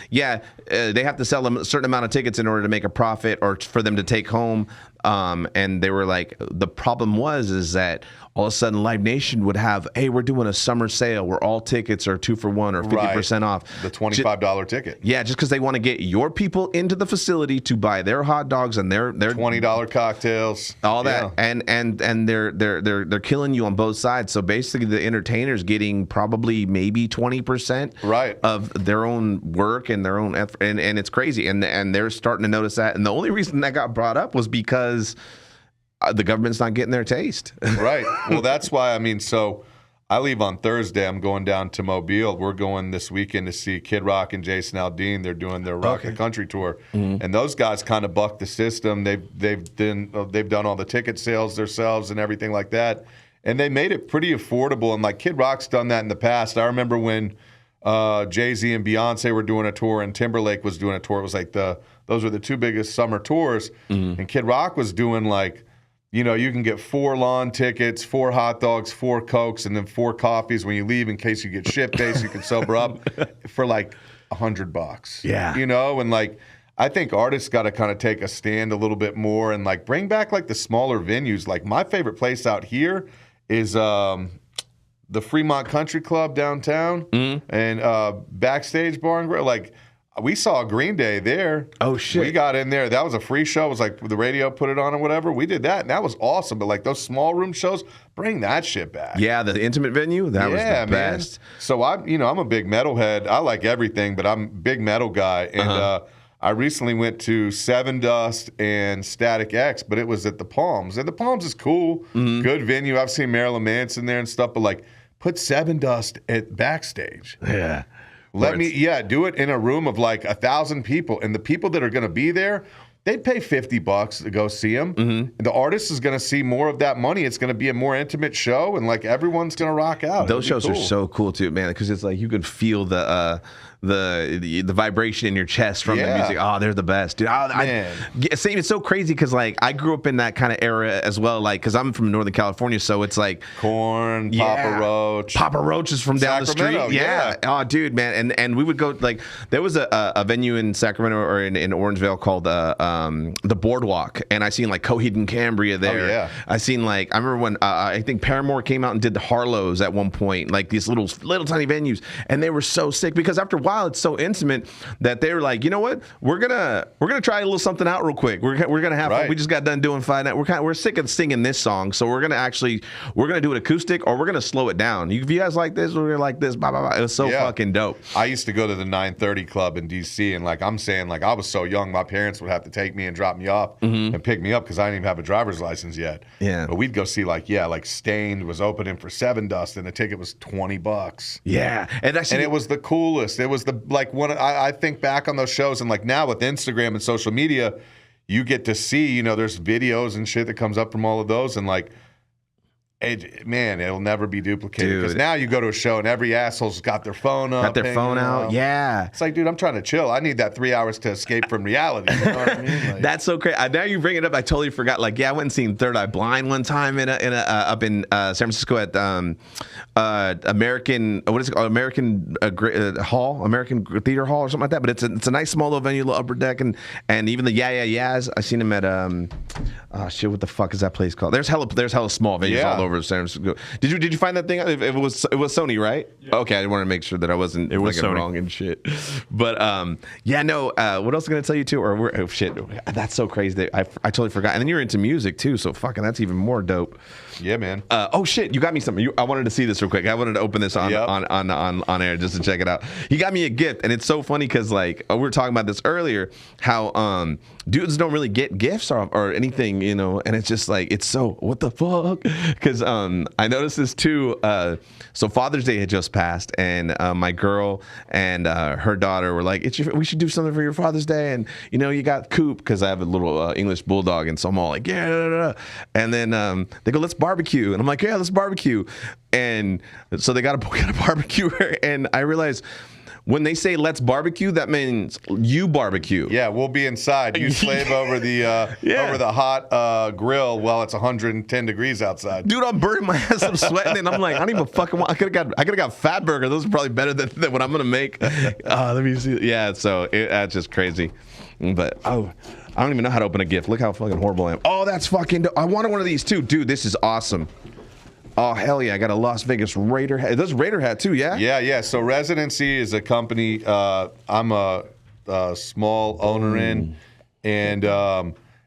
[SPEAKER 1] they have to sell them a certain amount of tickets in order to make a profit or for them to take home. And they were like, the problem is that all of a sudden Live Nation would have, hey, we're doing a summer sale where all tickets are 2 for $1 or 50% off.
[SPEAKER 2] The $25 ticket.
[SPEAKER 1] Yeah, just because they want to get your people into the facility to buy their hot dogs and their
[SPEAKER 2] $20 cocktails,
[SPEAKER 1] all that, and they're killing you on both sides. So basically, the entertainer's getting probably maybe 20% of their own work and their own effort, and it's crazy. And they're starting to notice that. And the only reason that got brought up was because the government's not getting their taste.
[SPEAKER 2] Right. Well, that's why. So I leave on Thursday. I'm going down to Mobile. We're going this weekend to see Kid Rock and Jason Aldean. They're doing their Rock the Country tour, and those guys kind of bucked the system. They've done all the ticket sales themselves and everything like that, and they made it pretty affordable. And like Kid Rock's done that in the past. I remember when Jay-Z and Beyonce were doing a tour and Timberlake was doing a tour. It was like those were the 2 biggest summer tours, and Kid Rock was doing like you know, you can get 4 lawn tickets, 4 hot dogs, 4 Cokes, and then 4 coffees when you leave in case you get shit-faced, you can sober up for like $100.
[SPEAKER 1] Yeah.
[SPEAKER 2] You know, and like, I think artists got to kind of take a stand a little bit more and like bring back like the smaller venues. Like my favorite place out here is the Fremont Country Club downtown and Backstage Bar and Grill. Like, we saw Green Day there.
[SPEAKER 1] Oh, shit.
[SPEAKER 2] We got in there. That was a free show. It was like the radio put it on or whatever. We did that, and that was awesome. But like those small room shows, bring that shit back.
[SPEAKER 1] Yeah, the intimate venue, that was the best.
[SPEAKER 2] Man. So I'm a big metalhead. I like everything, but I'm a big metal guy. And I recently went to Seven Dust and Static X, but it was at the Palms. And the Palms is cool, good venue. I've seen Marilyn Manson there and stuff, but like put Seven Dust at Backstage.
[SPEAKER 1] Yeah.
[SPEAKER 2] Do it in a room of like 1,000 people, and the people that are going to be there, they pay $50 to go see them. And the artist is going to see more of that money. It's going to be a more intimate show, and like everyone's going to rock out.
[SPEAKER 1] Those shows are so cool too, man, because it's like you can feel the vibration in your chest from the music. Oh, they're the best, dude. It's so crazy because like I grew up in that kind of era as well, like because I'm from Northern California, so it's like
[SPEAKER 2] Korn, Papa Roach.
[SPEAKER 1] Papa Roach is from down the street. Yeah. Oh, dude, man, and we would go like there was a venue in Sacramento or in Orangevale called the Boardwalk, and I seen like Coheed and Cambria there.
[SPEAKER 2] Oh, yeah.
[SPEAKER 1] I seen like I remember when I think Paramore came out and did the Harlows at one point, like these little tiny venues, and they were so sick because after a while it's so intimate that they were like, you know what, we're gonna try a little something out real quick. We're gonna have fun. We just got done doing 5 nights. We're sick of singing this song, so we're gonna do it acoustic or we're gonna slow it down. If you guys like this, we're gonna like this. Blah blah blah. It was so fucking dope.
[SPEAKER 2] I used to go to the 930 Club in DC, and like I'm saying, like I was so young, my parents would have to take me and drop me off and pick me up because I didn't even have a driver's license yet. Yeah. But we'd go see like Stained was opening for Seven Dust, and the ticket was $20.
[SPEAKER 1] Yeah, and
[SPEAKER 2] it was the coolest. It was the like one. I think back on those shows, and like now with Instagram and social media, you get to see, you know, there's videos and shit that comes up from all of those, and like, it'll never be duplicated because now you go to a show and every asshole's got their phone up.
[SPEAKER 1] Got their phone out. Yeah.
[SPEAKER 2] It's like, dude, I'm trying to chill. I need that 3 hours to escape from reality. You know what I mean? Like,
[SPEAKER 1] that's so crazy. Now you bring it up. I totally forgot. Like, I went and seen Third Eye Blind one time up in San Francisco at American, what is it called? American Hall, American Theater Hall or something like that. But it's a nice small little venue, little upper deck, and even the Yeahs. I seen them at what the fuck is that place called? There's hella small venues all over San Francisco. Did you find that thing? It was Sony, right? Yeah. Okay, I wanted to make sure that I wasn't wrong and shit. But what else am I gonna tell you too? That's so crazy that I totally forgot. And then you're into music too, so fucking that's even more dope.
[SPEAKER 2] Yeah, man.
[SPEAKER 1] You got me something. I wanted to see this real quick. I wanted to open this on air just to check it out. You got me a gift, and it's so funny because like we were talking about this earlier, how dudes don't really get gifts or anything, you know, and it's just like it's so what the fuck? Because I noticed this too. So Father's Day had just passed, and my girl and her daughter were like, we should do something for your Father's Day, and you know, you got Coop because I have a little English bulldog, and so I'm all like, yeah, and then they go, let's barbecue, and I'm like, yeah, let's barbecue, and so they got a barbecue, and I realized, when they say let's barbecue, that means you barbecue.
[SPEAKER 2] Yeah, we'll be inside. You slave over the hot grill while it's 110 degrees outside.
[SPEAKER 1] Dude, I'm burning my ass. I'm sweating, and I'm like, I don't even fucking want. I could have got Fat Burger. Those are probably better than what I'm gonna make. Let me see. Yeah, so that's just crazy. But I don't even know how to open a gift. Look how fucking horrible I am. Oh, that's fucking. I wanted one of these too, dude. This is awesome. Oh, hell yeah. I got a Las Vegas Raider hat. There's a Raider hat too, yeah?
[SPEAKER 2] Yeah. So Residency is a company I'm a small owner in, and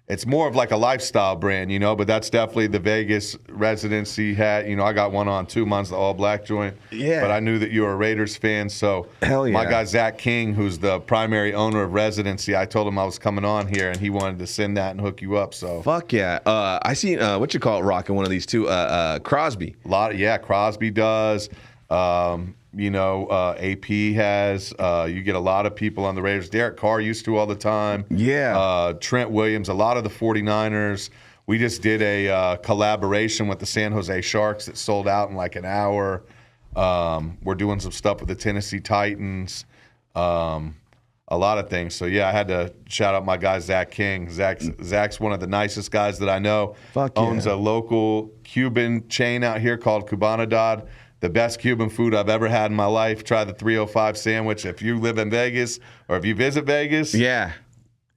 [SPEAKER 2] it's more of like a lifestyle brand, you know, but that's definitely the Vegas Residency hat. You know, I got one on too. Mine's the all-black joint. Yeah. But I knew that you were a Raiders fan, so hell yeah. My guy Zach King, who's the primary owner of Residency, I told him I was coming on here, and he wanted to send that and hook you up. So
[SPEAKER 1] fuck yeah. I seen rocking one of these too. Crosby.
[SPEAKER 2] Crosby does. AP has. You get a lot of people on the Raiders. Derek Carr used to all the time.
[SPEAKER 1] Yeah.
[SPEAKER 2] Trent Williams, a lot of the 49ers. We just did a collaboration with the San Jose Sharks that sold out in like an hour. We're doing some stuff with the Tennessee Titans. A a lot of things. So yeah, I had to shout out my guy Zach King. Zach's one of the nicest guys that I know.
[SPEAKER 1] Fuck yeah.
[SPEAKER 2] Owns a local Cuban chain out here called Cubanidad. The best Cuban food I've ever had in my life. Try the 305 sandwich if you live in Vegas or if you visit Vegas.
[SPEAKER 1] Yeah.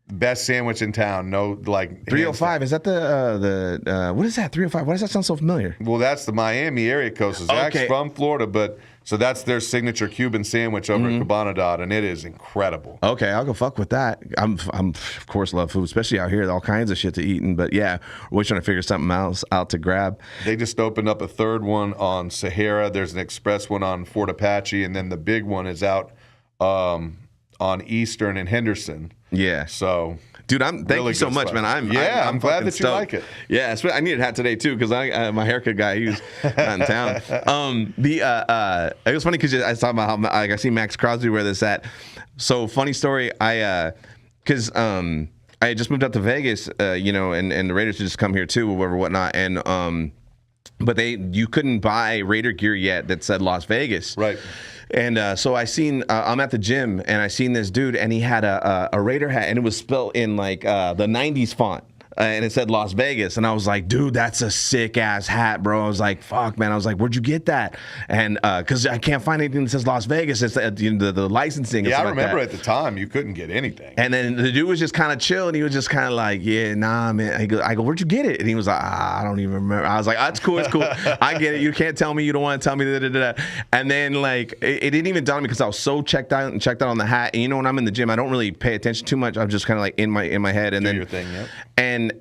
[SPEAKER 2] Best sandwich in town. No, like
[SPEAKER 1] 305. Is that the what is that? 305. Why does that sound so familiar?
[SPEAKER 2] Well, that's the Miami area code. So Zach's from Florida, but so that's their signature Cuban sandwich over at Cubanidad, and it is incredible.
[SPEAKER 1] Okay, I'll go fuck with that. I'm of course love food, especially out here. All kinds of shit to eat. But yeah, we're trying to figure something else out to grab.
[SPEAKER 2] They just opened up a third one on Sahara. There's an express one on Fort Apache, and then the big one is out on Eastern and Henderson.
[SPEAKER 1] Yeah.
[SPEAKER 2] So,
[SPEAKER 1] dude, thank you so much, man. I'm
[SPEAKER 2] glad that you like it.
[SPEAKER 1] Yeah, I needed a hat today too because my haircut guy, he was not in town. It was funny because I was talking about how I see Max Crosby wear this hat. So funny story, because I had just moved out to Vegas, and the Raiders had just come here too, or whatever, whatnot, and but you couldn't buy Raider gear yet that said Las Vegas,
[SPEAKER 2] right?
[SPEAKER 1] And so I'm at the gym, and I seen this dude, and he had a Raider hat, and it was spelled in like the 90s font. And it said Las Vegas. And I was like, dude, that's a sick-ass hat, bro. I was like, fuck, man. I was like, where'd you get that? And because I can't find anything that says Las Vegas. It's the licensing.
[SPEAKER 2] Yeah, I remember at the time you couldn't get anything.
[SPEAKER 1] And then the dude was just kind of chill, and he was just kind of like, yeah, nah, man. I go, where'd you get it? And he was like, I don't even remember. I was like, it's cool, it's cool. I get it. You can't tell me you don't want to tell me. And then, like, it didn't even dawn on me because I was so checked out on the hat. And when I'm in the gym, I don't really pay attention too much. I'm just kind of like in my head. And then
[SPEAKER 2] your thing, yep.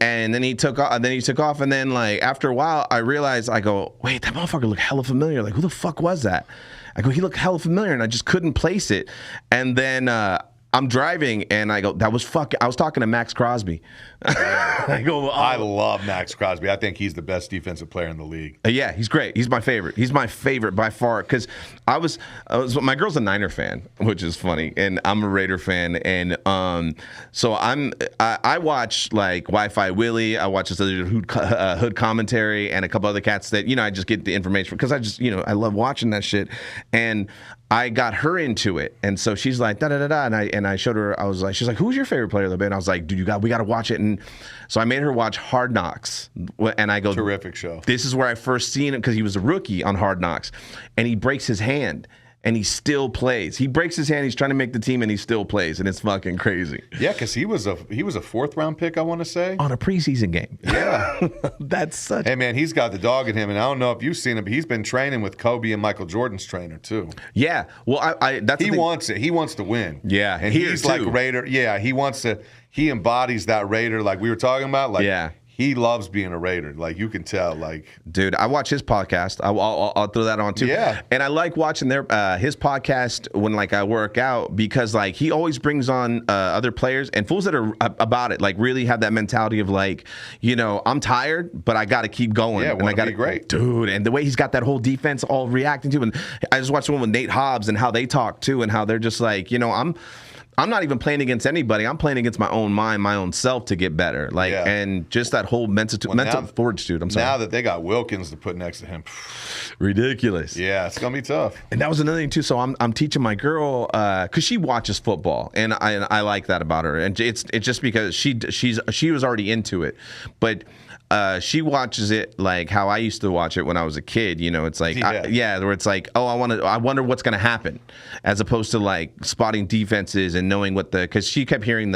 [SPEAKER 1] And then he took off. And then like after a while, I realized I go, wait, that motherfucker looked hella familiar. Like who the fuck was that? I go, he looked hella familiar, and I just couldn't place it. And then I'm driving, and I go, I was talking to Max Crosby. I go,
[SPEAKER 2] I love Max Crosby. I think he's the best defensive player in the league.
[SPEAKER 1] Yeah, he's great. He's my favorite. He's my favorite by far because my girl's a Niner fan, which is funny, and I'm a Raider fan, and so I watch like Wi-Fi Willie. I watch this other hood commentary and a couple other cats that I just get the information because I just I love watching that shit, and I got her into it, and so she's like da da da da, and I showed her. I was like, she's like, who's your favorite player of the band? I was like, dude, we got to watch it, and so I made her watch Hard Knocks, and I go,
[SPEAKER 2] terrific show.
[SPEAKER 1] This is where I first seen him because he was a rookie on Hard Knocks, and he breaks his hand. And he still plays. He breaks his hand. He's trying to make the team, and he still plays, and it's fucking crazy.
[SPEAKER 2] Yeah, because he was a fourth-round pick, I want to say,
[SPEAKER 1] on a preseason game.
[SPEAKER 2] Yeah,
[SPEAKER 1] that's such.
[SPEAKER 2] Hey man, he's got the dog in him, and I don't know if you've seen him, but he's been training with Kobe and Michael Jordan's trainer too.
[SPEAKER 1] Yeah, well,
[SPEAKER 2] he wants it. He wants to win.
[SPEAKER 1] Yeah,
[SPEAKER 2] and he's like Raider. Yeah, he wants to. He embodies that Raider, like we were talking about. Like,
[SPEAKER 1] yeah.
[SPEAKER 2] He loves being a Raider. Like, you can tell. Like,
[SPEAKER 1] dude, I watch his podcast. I'll throw that on too.
[SPEAKER 2] Yeah.
[SPEAKER 1] And I like watching his podcast when like I work out because like he always brings on other players and fools that are about it. Like really have that mentality of like, I'm tired, but I got to keep going.
[SPEAKER 2] Yeah,
[SPEAKER 1] and I got to
[SPEAKER 2] be great,
[SPEAKER 1] dude. And the way he's got that whole defense all reacting to, and I just watched one with Nate Hobbs and how they talk too, and how they're just like, I'm not even playing against anybody. I'm playing against my own mind, my own self to get better. Like, yeah. And just that whole mental fortitude. I'm sorry.
[SPEAKER 2] Now that they got Wilkins to put next to him,
[SPEAKER 1] ridiculous.
[SPEAKER 2] Yeah, it's gonna be tough.
[SPEAKER 1] And that was another thing too. So I'm teaching my girl because she watches football, and I like that about her. And it's just because she was already into it, but. She watches it like how I used to watch it when I was a kid. It's like, where it's like, oh, I wonder what's going to happen, as opposed to like spotting defenses and knowing because she kept hearing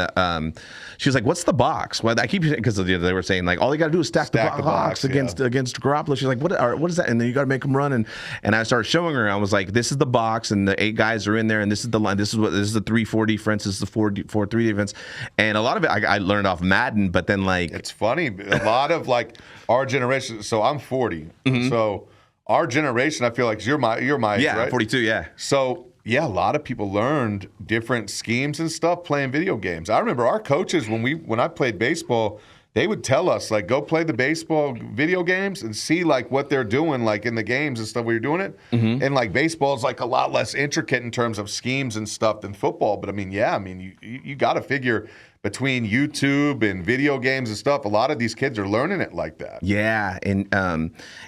[SPEAKER 1] she was like, what's the box? Well, I keep because they were saying like, all you got to do is stack the box against Garoppolo. She's like, what is that? And then you got to make them run. And I started showing her. I was like, this is the box, and the 8 guys are in there, and this is the line. This is the 3-4 defense. This is the 4-3 defense. And a lot of it I learned off Madden, but then like
[SPEAKER 2] it's funny. A lot of like our generation. So I'm 40. Mm-hmm. So our generation, I feel like you're my age, right?
[SPEAKER 1] 42. Yeah.
[SPEAKER 2] So yeah, a lot of people learned different schemes and stuff playing video games. I remember our coaches when I played baseball, they would tell us like, go play the baseball video games and see like what they're doing like in the games and stuff where you're doing it. Mm-hmm. And like baseball is like a lot less intricate in terms of schemes and stuff than football. But you got to figure between YouTube and video games and stuff, a lot of these kids are learning it like that.
[SPEAKER 1] Yeah, and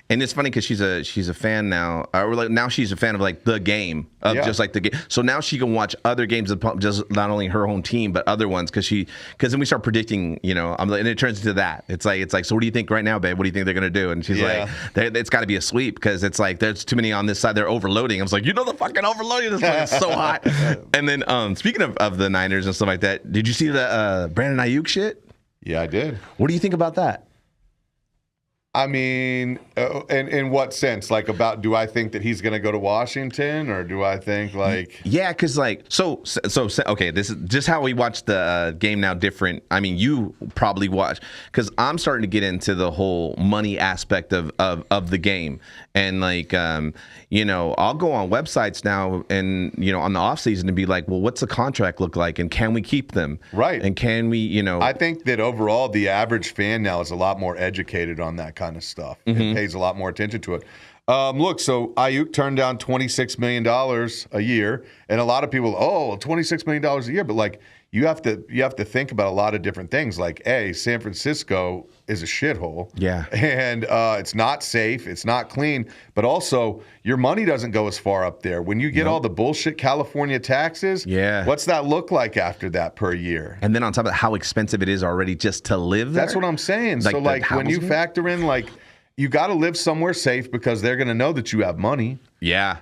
[SPEAKER 1] it's funny because she's a fan now, or like now she's a fan of like the game of just like the game. So now she can watch other games of just not only her home team but other ones because then we start predicting, and it turns into that. It's like, so what do you think right now, babe? What do you think they're gonna do? And she's like, it's got to be a sweep because it's like there's too many on this side. They're overloading. I was like, the fucking overloading. This place is so hot. And then speaking of the Niners and stuff like that, did you see the Brandon Ayuk shit?
[SPEAKER 2] Yeah, I did.
[SPEAKER 1] What do you think about that?
[SPEAKER 2] I mean, in what sense? Like, do I think that he's going to go to Washington, or do I think like?
[SPEAKER 1] Yeah, because like so okay, this is just how we watch the game now. Different. I mean, you probably watch because I'm starting to get into the whole money aspect of the game, and like I'll go on websites now and on the off season and be like, well, what's the contract look like, and can we keep them?
[SPEAKER 2] Right.
[SPEAKER 1] And can we
[SPEAKER 2] I think that overall the average fan now is a lot more educated on that kind of stuff. It pays a lot more attention to it. Look, so Ayuk turned down $26 million a year, and a lot of people, $26 million a year, but like you have to think about a lot of different things. Like, San Francisco is a shithole.
[SPEAKER 1] Yeah.
[SPEAKER 2] And it's not safe, it's not clean, but also your money doesn't go as far up there. When you get all the bullshit California taxes, what's that look like after that per year?
[SPEAKER 1] And then on top of how expensive it is already just to live there.
[SPEAKER 2] That's what I'm saying. So like when you factor in like you got to live somewhere safe because they're going to know that you have money.
[SPEAKER 1] Yeah.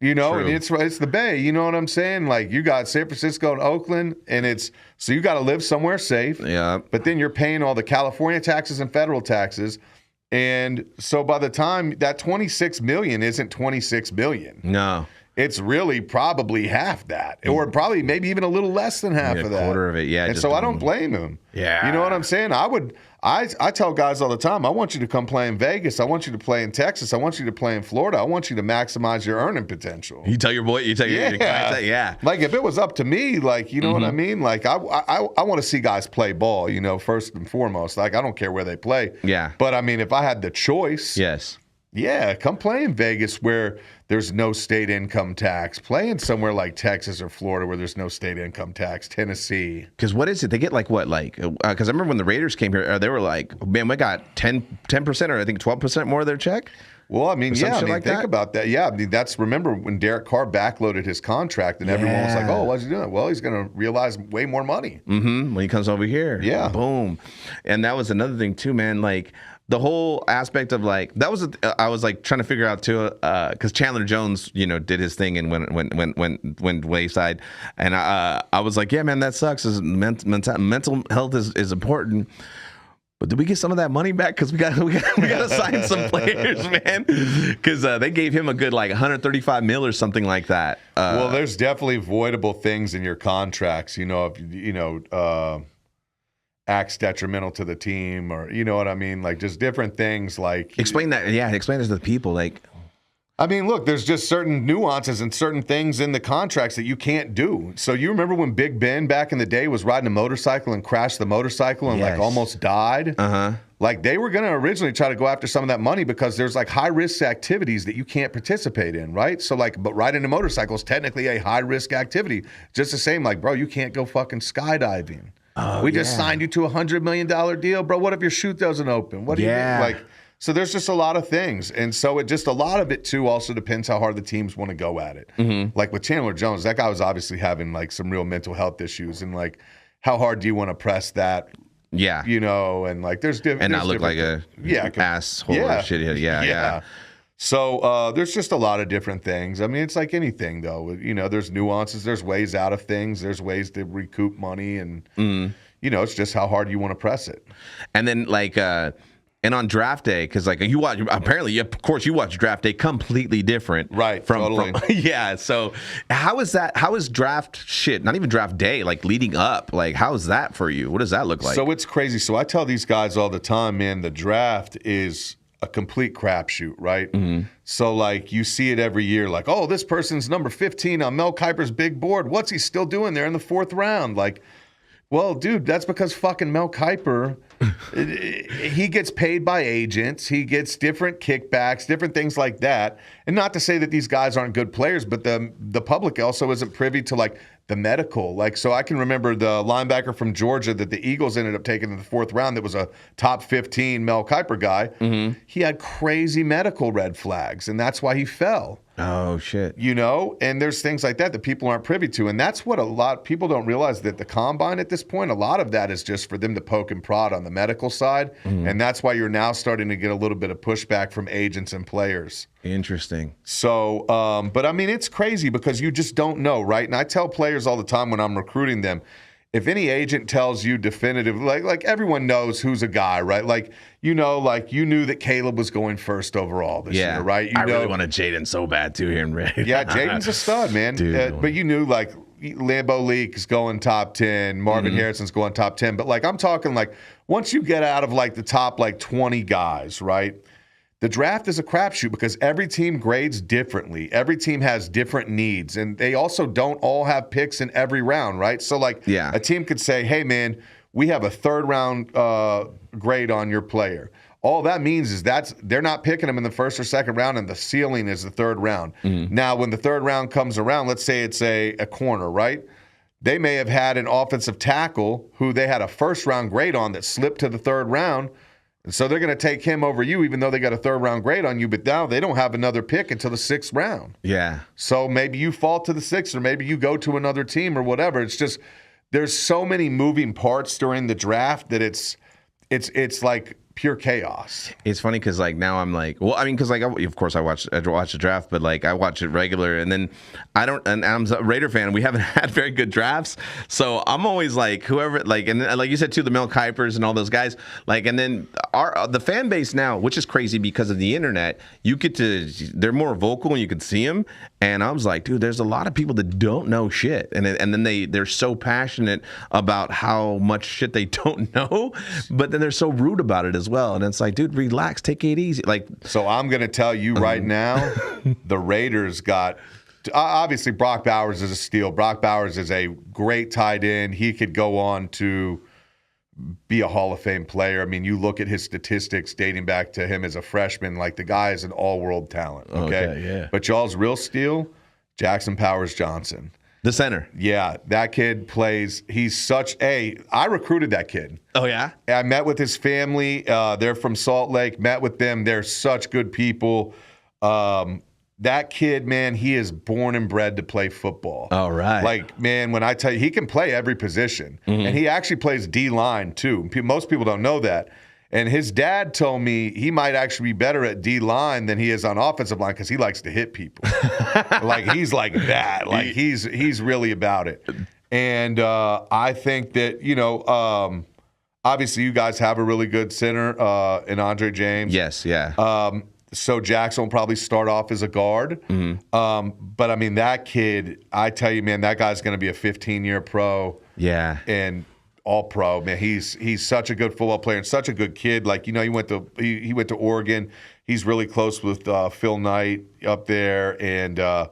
[SPEAKER 2] And it's the Bay. You know what I'm saying? Like you got San Francisco and Oakland, and so you got to live somewhere safe.
[SPEAKER 1] Yeah.
[SPEAKER 2] But then you're paying all the California taxes and federal taxes. And so by the time that $26 million isn't $26 billion.
[SPEAKER 1] No.
[SPEAKER 2] It's really probably half that, or probably maybe even a little less than half of that.
[SPEAKER 1] A quarter of it, yeah.
[SPEAKER 2] And so I don't blame him.
[SPEAKER 1] Yeah.
[SPEAKER 2] You know what I'm saying? I tell guys all the time, I want you to come play in Vegas. I want you to play in Texas. I want you to play in Florida. I want you to maximize your earning potential.
[SPEAKER 1] You tell your guys that, yeah.
[SPEAKER 2] Like if it was up to me, like, you know what I mean? Like I want to see guys play ball, first and foremost. Like I don't care where they play.
[SPEAKER 1] Yeah.
[SPEAKER 2] But I mean, if I had the choice.
[SPEAKER 1] Yes.
[SPEAKER 2] Yeah, come play in Vegas where there's no state income tax. Play in somewhere like Texas or Florida where there's no state income tax. Tennessee.
[SPEAKER 1] Because what is it? They get like what? Like, because I remember when the Raiders came here, they were like, man, we got 10% or I think 12% more of their check.
[SPEAKER 2] Well, I mean,
[SPEAKER 1] think
[SPEAKER 2] about that. Yeah, I mean, remember when Derek Carr backloaded his contract and everyone was like, oh, what's he doing? Well, he's going to realize way more money.
[SPEAKER 1] Mm-hmm. When he comes over here.
[SPEAKER 2] Yeah.
[SPEAKER 1] Boom. And that was another thing too, man. Like, the whole aspect of like that was I was like trying to figure out too because Chandler Jones did his thing and went wayside, and I was like, yeah, man, that sucks. Mental health is important. But did we get some of that money back? Because we got to sign some players, man. Because they gave him a good like 135 mil or something like that.
[SPEAKER 2] Well, there's definitely voidable things in your contracts. Acts detrimental to the team, or you know what I mean, like just different things. Like
[SPEAKER 1] explain that. Yeah, explain this to the people. Like,
[SPEAKER 2] I mean, look, there's just certain nuances and certain things in the contracts that you can't do. So you remember when Big Ben back in the day was riding a motorcycle and crashed the motorcycle and like almost died? Like they were going to originally try to go after some of that money because there's like high risk activities that you can't participate in, right? So like, but riding a motorcycle is technically a high risk activity. Just the same, like, bro, you can't go fucking skydiving. We just signed you to a $100 million deal, bro. What if your chute doesn't open? What do you do? Like? So there's just a lot of things, and so a lot of it too also depends how hard the teams want to go at it. Like with Chandler Jones, that guy was obviously having like some real mental health issues, and like how hard do you want to press that?
[SPEAKER 1] Yeah,
[SPEAKER 2] and like there's different
[SPEAKER 1] and not look like a asshole or shit. Yeah.
[SPEAKER 2] So there's just a lot of different things. I mean, it's like anything, though. There's nuances. There's ways out of things. There's ways to recoup money, and it's just how hard you want to press it.
[SPEAKER 1] And then like, and on draft day, because like you watch, apparently, of course, you watch draft day completely different,
[SPEAKER 2] right?
[SPEAKER 1] From yeah. So how is that? How is draft shit? Not even draft day, like leading up. Like how is that for you? What does that look like?
[SPEAKER 2] So it's crazy. So I tell these guys all the time, man. The draft is a complete crapshoot, right? So like you see it every year, like, oh, this person's number 15 on Mel Kiper's big board. What's he still doing there in the 4th round? Like, Well, dude, that's because fucking Mel Kiper, he gets paid by agents. He gets different kickbacks, different things like that. And not to say that these guys aren't good players, but the public also isn't privy to like the medical. Like, so I can remember the linebacker from Georgia that the Eagles ended up taking in the 4th round that was a top 15 Mel Kiper guy. Mm-hmm. He had crazy medical red flags, and that's why he fell.
[SPEAKER 1] Oh, shit.
[SPEAKER 2] You know, and there's things like that people aren't privy to. And that's what a lot people don't realize, that the combine at this point, a lot of that is just for them to poke and prod on the medical side. Mm-hmm. And that's why you're now starting to get a little bit of pushback from agents and players.
[SPEAKER 1] Interesting.
[SPEAKER 2] So, but I mean, it's crazy because you just don't know, right? And I tell players all the time when I'm recruiting them, if any agent tells you definitive, like everyone knows who's a guy, right? Like, you know, like you knew that Caleb was going first overall this year, right?
[SPEAKER 1] I really wanted Jaden so bad too here in Red.
[SPEAKER 2] Yeah, Jaden's a stud, man. But you knew like Lambeau Leak is going top 10, Marvin Harrison's going top 10. But like I'm talking like once you get out of like the top like 20 guys, right? The draft is a crapshoot because every team grades differently. Every team has different needs, and they also don't all have picks in every round, right? So, like, a team could say, hey, man, we have a 3rd round grade on your player. All that means is they're not picking them in the 1st or 2nd round, and the ceiling is the 3rd round. Mm-hmm. Now, when the 3rd round comes around, let's say it's a corner, right? They may have had an offensive tackle who they had a 1st round grade on that slipped to the 3rd round. And so they're going to take him over you, even though they got a 3rd round grade on you. But now they don't have another pick until the 6th round. Yeah. So maybe you fall to the 6th, or maybe you go to another team or whatever. It's just there's so many moving parts during the draft that it's like pure chaos.
[SPEAKER 1] It's funny because like now I'm like, well, I mean, because like of course I watch the draft, but like I watch it regular, and then and I'm a Raider fan. We haven't had very good drafts, so I'm always like whoever like, and like you said too, the Mel Kipers and all those guys, like, and then the fan base now, which is crazy because of the internet, they're more vocal and you can see them, and I was like, dude, there's a lot of people that don't know shit, and then they're so passionate about how much shit they don't know, but then they're so rude about it as well. And it's like, dude, relax, take it easy. Like,
[SPEAKER 2] so I'm going to tell you right now, the Raiders got, obviously Brock Bowers is a steal. Brock Bowers is a great tight end. He could go on to be a Hall of Fame player. I mean, you look at his statistics dating back to him as a freshman, like the guy is an all-world talent. Okay, yeah. But y'all's real steal, Jackson Powers Johnson.
[SPEAKER 1] The center.
[SPEAKER 2] Yeah, that kid plays. He's I recruited that kid.
[SPEAKER 1] Oh, yeah?
[SPEAKER 2] I met with his family. They're from Salt Lake. Met with them. They're such good people. That kid, man, he is born and bred to play football.
[SPEAKER 1] All right.
[SPEAKER 2] Like, man, when I tell you, he can play every position. Mm-hmm. And he actually plays D-line, too. Most people don't know that. And his dad told me he might actually be better at D-line than he is on offensive line because he likes to hit people. Like, he's like that. Like, he's really about it. And I think that, you know, obviously you guys have a really good center in Andre James.
[SPEAKER 1] Yes, yeah.
[SPEAKER 2] So Jackson will probably start off as a guard. Mm-hmm. But, I mean, that kid, I tell you, man, that guy's going to be a 15-year pro.
[SPEAKER 1] Yeah.
[SPEAKER 2] And all-pro, man. He's such a good football player and such a good kid. Like, you know, he went to Oregon. He's really close with Phil Knight up there, and I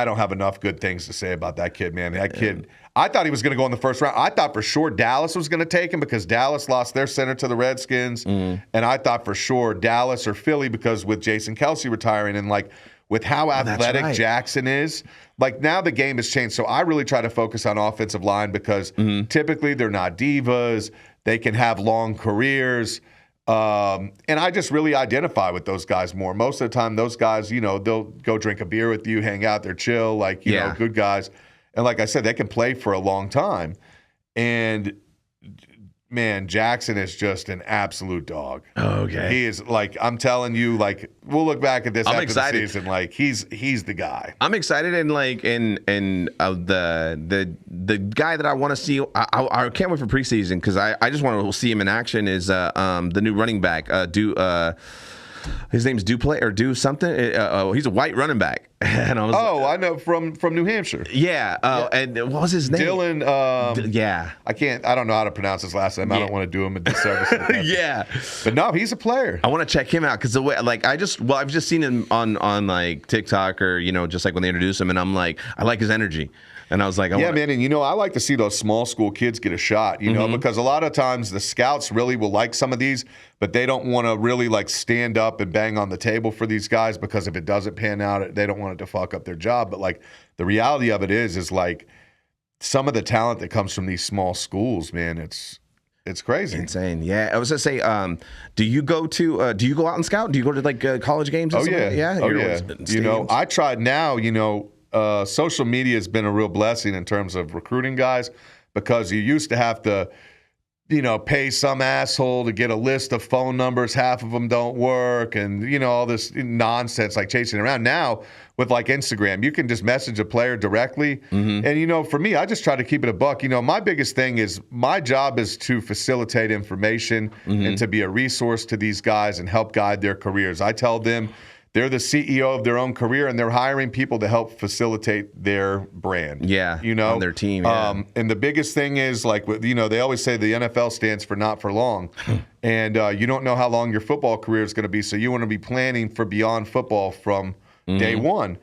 [SPEAKER 2] don't have enough good things to say about that kid, man. That kid, I thought he was going to go in the 1st round. I thought for sure Dallas was going to take him because Dallas lost their center to the Redskins, and I thought for sure Dallas or Philly because with Jason Kelce retiring and like with how athletic Jackson is. Like, now the game has changed. So I really try to focus on offensive line because typically they're not divas. They can have long careers. And I just really identify with those guys more. Most of the time, those guys, you know, they'll go drink a beer with you, hang out, they're chill, like, you know, good guys. And like I said, they can play for a long time. And man, Jackson is just an absolute dog.
[SPEAKER 1] Okay.
[SPEAKER 2] He is, like, I'm telling you, like, we'll look back at this after the season. Like, he's the guy.
[SPEAKER 1] I'm excited, and like, the guy that I want to see, I can't wait for preseason because I just want to see him in action is the new running back. His name's Duplay or Do something. He's a white running back. And I was
[SPEAKER 2] I know from New Hampshire.
[SPEAKER 1] yeah. And what was his name?
[SPEAKER 2] Dylan.
[SPEAKER 1] Yeah.
[SPEAKER 2] I don't know how to pronounce his last name. I don't want to do him a disservice.
[SPEAKER 1] Yeah.
[SPEAKER 2] But no, he's a player.
[SPEAKER 1] I want to check him out because the way, like, I've just seen him on like TikTok or just like when they introduce him, and I'm like, I like his energy. And I was like,
[SPEAKER 2] man, and I like to see those small school kids get a shot, because a lot of times the scouts really will like some of these, but they don't want to really like stand up and bang on the table for these guys because if it doesn't pan out, they don't want it to fuck up their job. But like the reality of it is like some of the talent that comes from these small schools, man, it's crazy.
[SPEAKER 1] Insane. Yeah. I was going to say, do you go out and scout? Do you go to like college games? And
[SPEAKER 2] yeah.
[SPEAKER 1] Yeah.
[SPEAKER 2] Oh, yeah. I tried now, social media has been a real blessing in terms of recruiting guys because you used to have to, pay some asshole to get a list of phone numbers. Half of them don't work and, all this nonsense like chasing around. Now with like Instagram, you can just message a player directly. And, for me, I just try to keep it a buck. My biggest thing is my job is to facilitate information and to be a resource to these guys and help guide their careers. I tell them, they're the CEO of their own career, and they're hiring people to help facilitate their brand.
[SPEAKER 1] Yeah, on their team. Yeah.
[SPEAKER 2] And the biggest thing is, like, they always say the NFL stands for not for long. And you don't know how long your football career is going to be, so you want to be planning for beyond football from day one.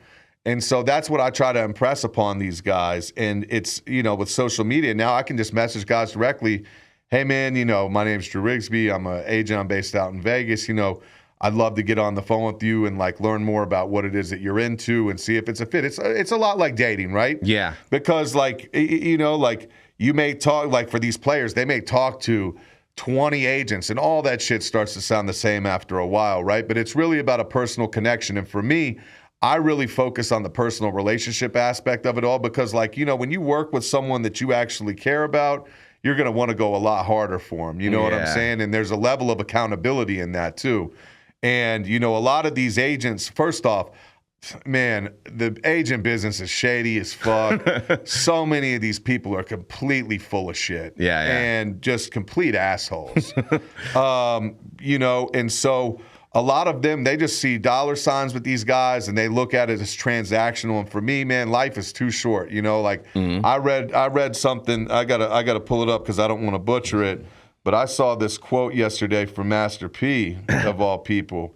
[SPEAKER 2] And so that's what I try to impress upon these guys. And it's, with social media, now I can just message guys directly, hey, man, my name's Drew Rigsbee. I'm an agent. I'm based out in Vegas. I'd love to get on the phone with you and like learn more about what it is that you're into and see if it's a fit. It's a lot like dating, right?
[SPEAKER 1] Yeah.
[SPEAKER 2] Because like like you may talk like for these players, they may talk to 20 agents and all that shit starts to sound the same after a while, right? But it's really about a personal connection. And for me, I really focus on the personal relationship aspect of it all because like, when you work with someone that you actually care about, you're going to want to go a lot harder for them. You know what I'm saying? And there's a level of accountability in that too. And, a lot of these agents, first off, man, the agent business is shady as fuck. So many of these people are completely full of shit.
[SPEAKER 1] Yeah.
[SPEAKER 2] And just complete assholes. And so a lot of them, they just see dollar signs with these guys and they look at it as transactional. And for me, man, life is too short. I read something, I gotta pull it up because I don't want to butcher it. But I saw this quote yesterday from Master P, of all people.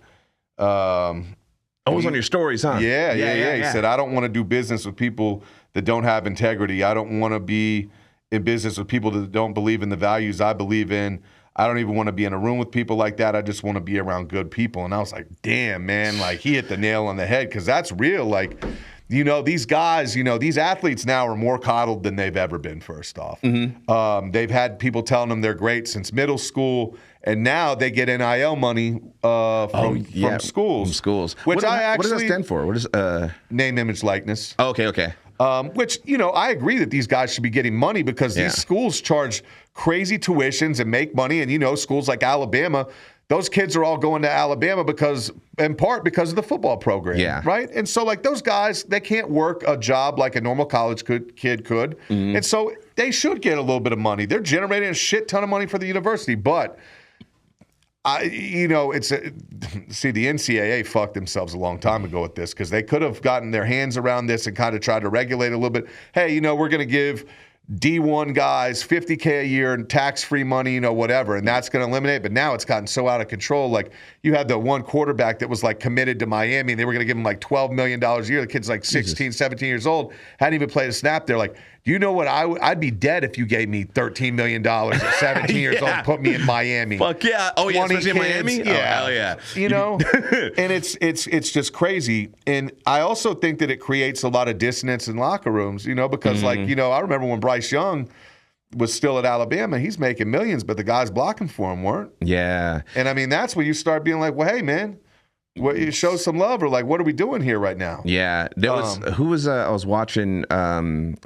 [SPEAKER 1] It was on your stories, huh?
[SPEAKER 2] Yeah. He said, I don't want to do business with people that don't have integrity. I don't want to be in business with people that don't believe in the values I believe in. I don't even want to be in a room with people like that. I just want to be around good people. And I was like, damn, man, like he hit the nail on the head because that's real. Like, these guys, these athletes now are more coddled than they've ever been, first off. They've had people telling them they're great since middle school, and now they get NIL money from schools.
[SPEAKER 1] From schools.
[SPEAKER 2] What does
[SPEAKER 1] that stand for? What is
[SPEAKER 2] name, image, likeness.
[SPEAKER 1] Oh, okay.
[SPEAKER 2] Which, I agree that these guys should be getting money because these schools charge crazy tuitions and make money. And, schools like Alabama, those kids are all going to Alabama in part because of the football program.
[SPEAKER 1] Yeah.
[SPEAKER 2] Right? And so, like, those guys, they can't work a job like a normal college kid could. And so they should get a little bit of money. They're generating a shit ton of money for the university. But, the NCAA fucked themselves a long time ago with this because they could have gotten their hands around this and kind of tried to regulate a little bit. Hey, we're going to give D1 guys $50K a year and tax-free money, whatever, and that's going to eliminate. But now it's gotten so out of control. Like, you had the one quarterback that was like committed to Miami, and they were going to give him like $12 million a year. The kid's like 16, 17 years old, hadn't even played a snap. They're like, do you know what? I'd be dead if you gave me $13 million at 17 years old and put me in Miami.
[SPEAKER 1] Fuck yeah. Oh, yeah, especially in Miami?
[SPEAKER 2] Yeah.
[SPEAKER 1] Oh, hell yeah.
[SPEAKER 2] And it's just crazy. And I also think that it creates a lot of dissonance in locker rooms, because I remember when Bryce Young was still at Alabama, he's making millions, but the guys blocking for him weren't.
[SPEAKER 1] Yeah.
[SPEAKER 2] And I mean, that's when you start being like, well, hey, man, you show some love, or like, what are we doing here right now?
[SPEAKER 1] Yeah, there was I was watching a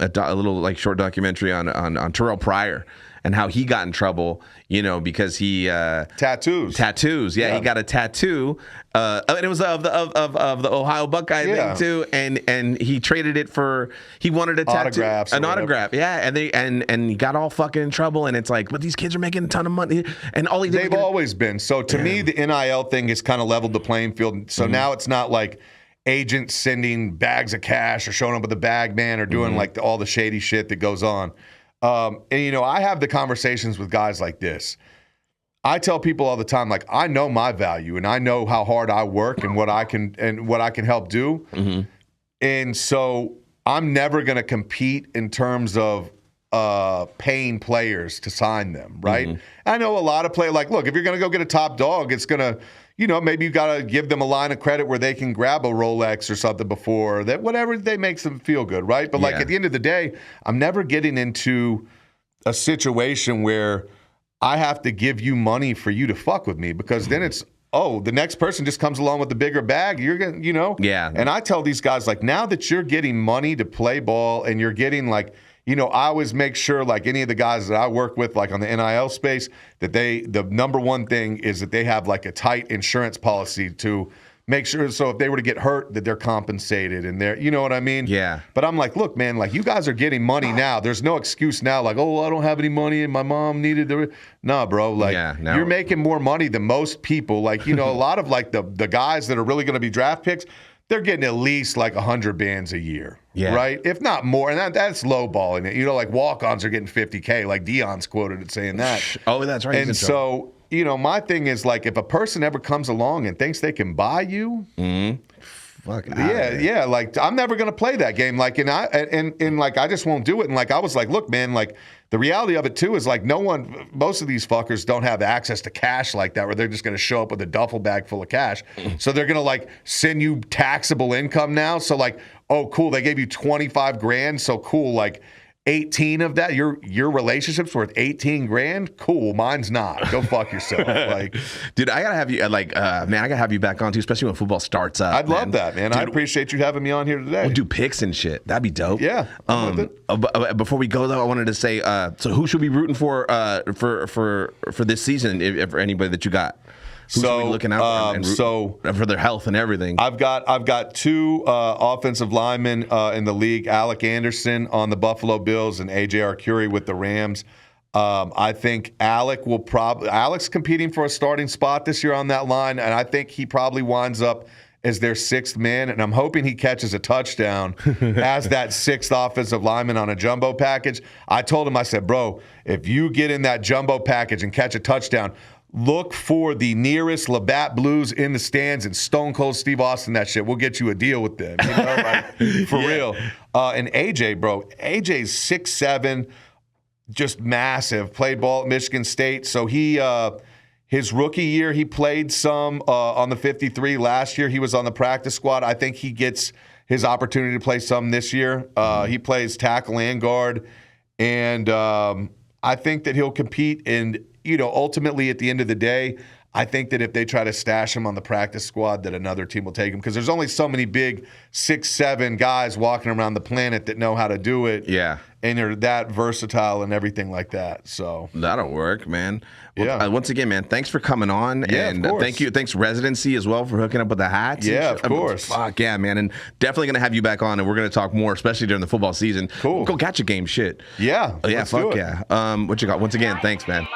[SPEAKER 1] little like short documentary on Terrell Pryor and how he got in trouble, because he tattoos. Yeah, he got a tattoo, and it was of the Ohio Buckeye thing too, and he traded it for he wanted a tattoo, an autograph, yeah, and he got all fucking in trouble, and it's like, but these kids are making a ton of money, and all they've
[SPEAKER 2] always been. So to me, the NIL thing has kind of leveled the playing field. So now it's not like agents sending bags of cash or showing up with a bag man or doing like all the shady shit that goes on. And, you know, I have the conversations with guys like this. I tell people all the time, like, I know my value and I know how hard I work and what I can help do. And so I'm never going to compete in terms of paying players to sign them, right? I know a lot of players, like, look, if you're going to go get a top dog, it's going to, you know, maybe you got to give them a line of credit where they can grab a Rolex or something before that, whatever they makes them feel good, right? But like at the end of the day, I'm never getting into a situation where I have to give you money for you to fuck with me, because then it's, oh, the next person just comes along with the bigger bag. You're going to, you know? Yeah. And I tell these guys, like, now that you're getting money to play ball and you're getting, like, you know, I always make sure, like, any of the guys that I work with, like on the NIL space, that the number one thing is that they have like a tight insurance policy to make sure, so if they were to get hurt, that they're compensated and they're, you know what I mean? Yeah. But I'm like, look, man, like, you guys are getting money now. There's no excuse now, like, oh, I don't have any money and my mom needed to. Nah, bro, like, you're making more money than most people. Like, you know, a lot of like the guys that are really going to be draft picks, they're getting at least like 100 bands a year, right? If not more. And that's lowballing it. You know, like walk-ons are getting $50K, like Dion's quoted it saying that. Oh, that's right. And so, you know, my thing is, like, if a person ever comes along and thinks they can buy you, fuck yeah, like, I'm never going to play that game. Like, and like, I just won't do it. And like, I was like, look, man, like, the reality of it too is, like, most of these fuckers don't have access to cash like that, where they're just going to show up with a duffel bag full of cash. So they're going to, like, send you taxable income now. So, like, oh, cool, they gave you 25 grand. So cool, like, 18 of that, your relationship's worth 18 grand. Cool, mine's not. Go fuck yourself. Like, dude, I gotta have you. Like, man, I gotta have you back on too, especially when football starts up. I'd love that, man. Dude, I appreciate you having me on here today. We'll do picks and shit. That'd be dope. Yeah. Before we go though, I wanted to say, so who should we be rooting for this season? If anybody that you got. Who should we be looking out for their health and everything? I've got two offensive linemen in the league, Alec Anderson on the Buffalo Bills and A.J. Arcuri with the Rams. I think Alec's competing for a starting spot this year on that line, and I think he probably winds up as their sixth man, and I'm hoping he catches a touchdown as that sixth offensive lineman on a jumbo package. I told him, I said, bro, if you get in that jumbo package and catch a touchdown, look for the nearest Labatt Blues in the stands and Stone Cold Steve Austin that shit. We'll get you a deal with them. You know, like, for real. And AJ, bro, AJ's 6'7", just massive. Played ball at Michigan State. So he his rookie year, he played some on the 53. Last year, he was on the practice squad. I think he gets his opportunity to play some this year. He plays tackle and guard. And I think that he'll compete in, you know, ultimately at the end of the day, I think that if they try to stash him on the practice squad, that another team will take him, because there's only so many big 6'7" guys walking around the planet that know how to do it. Yeah. And they're that versatile and everything like that. So that'll work, man. Well, once again, man, thanks for coming on. Yeah, and of course. Thank you. Thanks, Residency, as well, for hooking up with the hats. Yeah, of course. Fuck yeah, man. And definitely going to have you back on, and we're going to talk more, especially during the football season. Cool. Go catch a game, shit. Yeah. Yeah, fuck yeah. What you got? Once again, thanks, man.